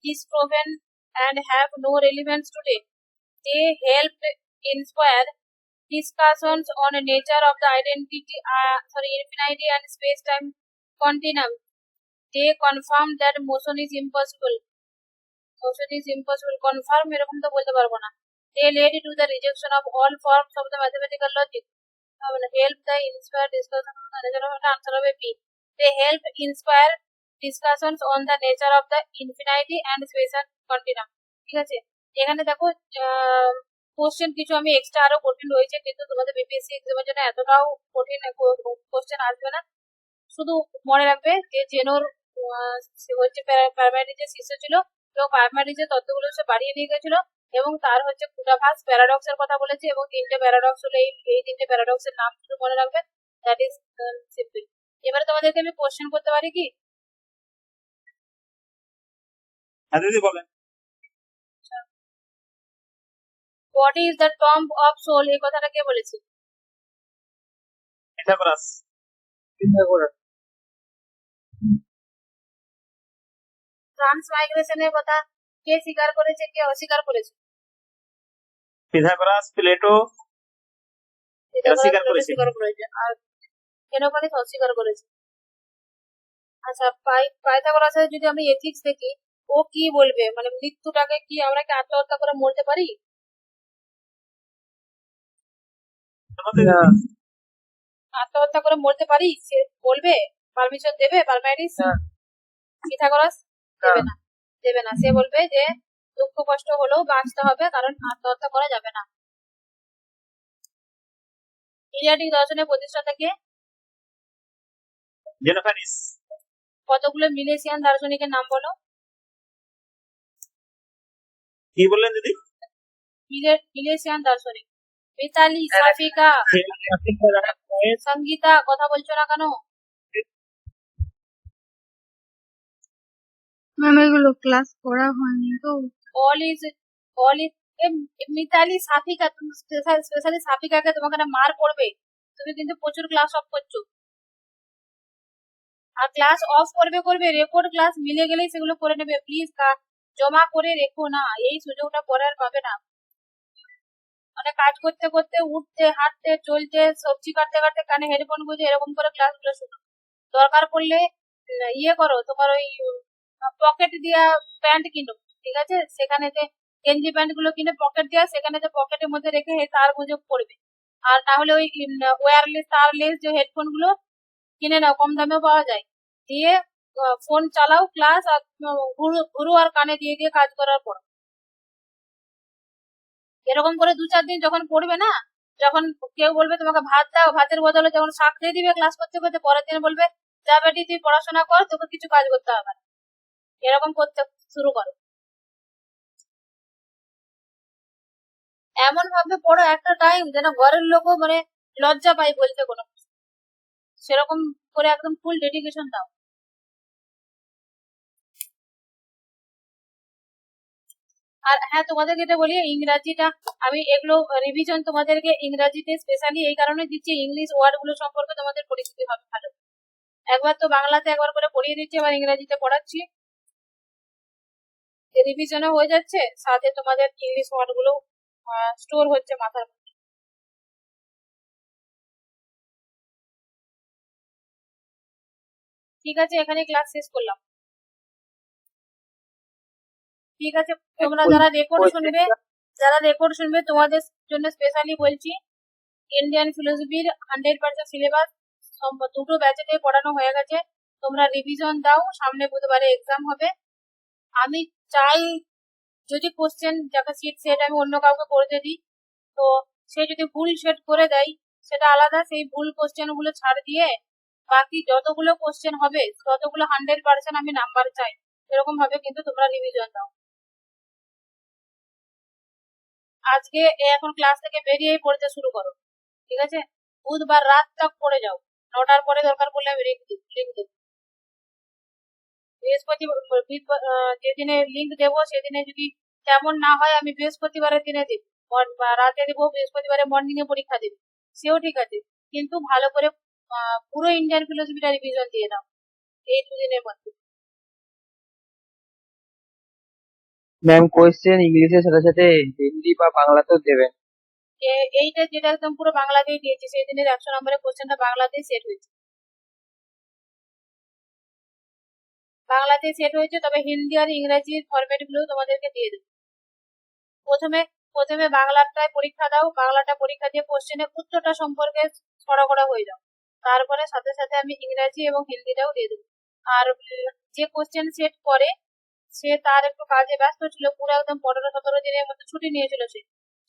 disproven and have no relevance today. They helped inspire discussions on the nature of the infinity and space-time continuum. They confirmed that motion is impossible. Confirm এরকম তো বলতে পারবো না। They led to the rejection of all forms of the mathematical logic. Help the inspire discussion on the nature of the answer হবে B. They help inspire discussions on the nature of the infinity and space and continuum. ঠিক আছে, এখানে দেখো question কিছু আমি extra আরো কঠিন রয়েছে, কিন্তু তোমাদের বিপিএসসি এক্সামের জন্য এতটাও কঠিন কোশ্চেন আসবে না। শুধু মনে রাখবে যে জেনোর হচ্ছে প্রাইমারি শিষ্য ছিল, এবং প্রাইমারি যে তত্ত্বগুলো সে বাড়িয়ে নিয়ে গেছিল, এবং তার হচ্ছে কুটাভাস প্যারাডক্স এর কথা বলেছে, এবং তিনটে প্যারাডক্স হলো এই তিনটে প্যারাডক্স এর নাম শুধু মনে রাখবে, দ্যাট ইজ সিম্পল। এবারে তোমাদেরকে আমি কোশ্চেন করতে পারি কি? দিদি বলেন। What is the tomb of soul, এই কথাটা কে বলেছে? পিথাগোরাস। ট্রান্সমাইগ্রেশনের কথা কে স্বীকার করেছে, কে অস্বীকার করেছে? পিথাগোরাস, প্লেটো অস্বীকার করেছে। আর কেনোপালিস অস্বীকার করেছে। আচ্ছা, পাইথাগোরাসের যদি আমি এথিক্স দেখি, ও কি বলবে, মানে মৃত্যুটাকে কি আমরা কি আত্মহত্যা করে মরতে পারি? আত্মহত্যা করে মরতে পারি সে বলবে? পারমিশন দেবে পারমাইডিস? পিথাগোরাস দেবে না, সে বলবে যে দুঃখ কষ্ট হলেও বাঁচতে হবে, কারণ আত্মহত্যা করা যাবে না। এরিয়াটিক দর্শনের প্রতিষ্ঠাতা কে? জেনোফানিস। কতগুলো মিলেশিয়ান দার্শনিকের নাম বলো? কি বললেন দিদি? মিলেশিয়ান দার্শনিক। মিতালি, সাফিকা, সঙ্গীতা, কথা বলছো না কেন? ম্যাম এগুলো ক্লাস করা হয়নি তো। অল ইজ মিতালি, সাফিকা, তুমি স্পেশালি সাফিকাকে তোমাকে না মার পড়বে। তুমি কিন্তু প্রচুর ক্লাস অফ করছো। আর ক্লাস অফ করবে রেকর্ড ক্লাস মিলে গেলেই সেগুলো করে নেবে প্লিজ। জমা করে রেখো না, এই সুযোগটা পরে আর পাবে না। মানে কাজ করতে করতে, উঠতে, হাঁটতে, চলতে, সবজি কাটতে কাটতে কানে হেডফোন গুঁজে এরকম করে ক্লাসগুলো শুনো। দরকার পড়লে ইয়ে করো, তোমার ওই পকেট দিয়া প্যান্ট কিনো, ঠিক আছে? সেখানেতে গেঞ্জি প্যান্ট গুলো কিনে পকেট দেওয়া, সেখানেতে পকেটের মধ্যে রেখে তার গুঁজে পড়বে। আর না হলে ওই ওয়্যারলেস তারলেস যে হেডফোন গুলো কিনে নাও, কম দামেও পাওয়া যায়। দিয়ে ফোন চালাও ক্লাস, আর ঘুরু আর কানে দিয়ে দিয়ে কাজ করার পর এরকম করে 2-4 দিন যখন পড়বে না, যখন কেউ বলবে তোমাকে ভাত দাও, ভাতের বদলে যখন শাক দিয়ে দিবে ক্লাস করতে করতে, পরের দিন বলবে যা বেটি তুই পড়াশোনা কর, তোকে কিছু কাজ করতে হবে না। এরকম করতে শুরু করো। এমন ভাবে পড়ো একটা টাইম যেন ঘরের লোকও মানে লজ্জা পায় বলতে কোনো কিছু। সেরকম করে একদম ফুল ডেডিকেশন দাও। আর হ্যাঁ, তোমাদেরকে এটা বলি, ইংরাজিটা আমি এগুলো রিভিশন তোমাদেরকে ইংরাজিতে স্পেশালি এই কারণে দিচ্ছি, ইংলিশ ওয়ার্ড গুলো সম্পর্কে তোমাদের পরিচিতি হবে ভালো। একবার তো বাংলাতে একবার করে পড়িয়ে দিচ্ছি, আবার ইংরাজিতে পড়াচ্ছি, রিভিশনও হয়ে যাচ্ছে, সাথে তোমাদের ইংলিশ ওয়ার্ড গুলো স্টোর হচ্ছে মাথার মধ্যে। ঠিক আছে, এখানে ক্লাস শেষ করলাম। ঠিক আছে, তোমরা যারা রেকর্ড শুনবে তোমাদের জন্য স্পেশালি বলছি, ইন্ডিয়ান ফিলোসফির 100% সিলেবাস দুটো ব্যাচেতে পড়ানো হয়ে গেছে। তোমরা রিভিশন দাও, সামনে বুধবারে এক্সাম হবে। আমি চাই যদি কোশ্চেন যাকে সিট সেট আমি অন্য কাউকে করতে দিই, তো সে যদি ভুল সেট করে দেয় সেটা আলাদা, সেই ভুল কোশ্চেন গুলো ছাড় দিয়ে বাকি যতগুলো কোশ্চেন হবে ততগুলো 100% আমি নাম্বার চাই, এরকম ভাবে কিন্তু তোমরা রিভিশন দাও। আজকে এখন ক্লাস থেকে বেরিয়েই পড়তে শুরু করো, ঠিক আছে? বুধবার রাত তক পড়ে যাও, 9টার পরে দরকার পড়লে আমি লিঙ্ক দেবো। যেদিনে লিঙ্ক দেবো সেদিনে যদি তেমন না হয় আমি বৃহস্পতিবারের দিনে দিব, রাতে দিব, বৃহস্পতিবারে মর্নিং এ পরীক্ষা দেব, সেও ঠিক আছে। কিন্তু ভালো করে পুরো ইন্ডিয়ান ফিলোসফিটা রিভিশন দিয়ে দাও এই 2 দিনের মধ্যে। ম্যাম কোয়েশ্চেন ইংলিশের সাথে সাথে হিন্দি বা বাংলাতেও দেবেন? এইটা যেটা একদম পুরো বাংলাতেই দিয়েছি, সেই দিনের 100 নম্বরের কোশ্চেনটা বাংলাতেই সেট হয়েছে। তবে হিন্দি আর ইংরেজির ফরম্যাট গুলো তোমাদেরকে দিয়ে দেবো। প্রথমে বাংলাটায় পরীক্ষা দাও, বাংলাটা পরীক্ষা দিয়ে কোশ্চেনের উত্তরটা সম্পর্কে সড়গড়া হয়ে যাও, তারপরে সাথে সাথে আমি ইংরাজি এবং হিন্দিটাও দিয়ে দেবো। আর যে কোশ্চেন সেট করে সে তার একটু কাজে ব্যস্ত ছিল, পুরো একদম 15-17 দিনের মতো ছুটি নিয়েছিল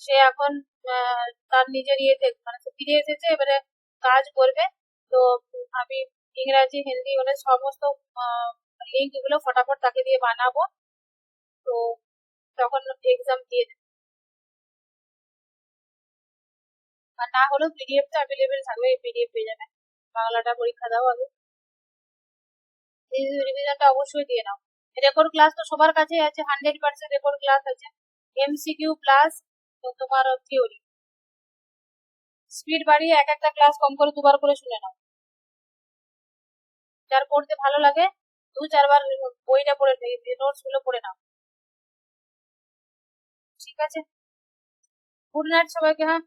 সে এখন তার নিজের ইয়েতে মানে ফিরে এসেছে, এবারে কাজ করবে। তো আমি ইংরাজি হিন্দি মানে সমস্ত লিঙ্ক গুলো ফটাফট তাকে দিয়ে বানাবো, তো তখন এক্সাম দিয়ে দেবে। আর না হলেও পিডিএফ টা অ্যাভেলেবেল থাকবে, এই পিডিএফ পেয়ে যাবে। বাংলাটা পরীক্ষা দাও আগে, রিভিশনটা অবশ্যই দিয়ে নাও। রেকর্ড ক্লাস তো সবার কাছেই আছে, 100% রেকর্ড ক্লাস আছে, এমসিকিউ প্লাস তোমার থিওরি। স্পিড বাড়িয়ে এক একটা ক্লাস কম করে 2বার করে শুনে নাও। যার পড়তে ভালো লাগে 2-4 বার বইটা পড়ে নোটস গুলো পড়ে নাও, ঠিক আছে? গুড নাইট সবাইকে। হ্যাঁ।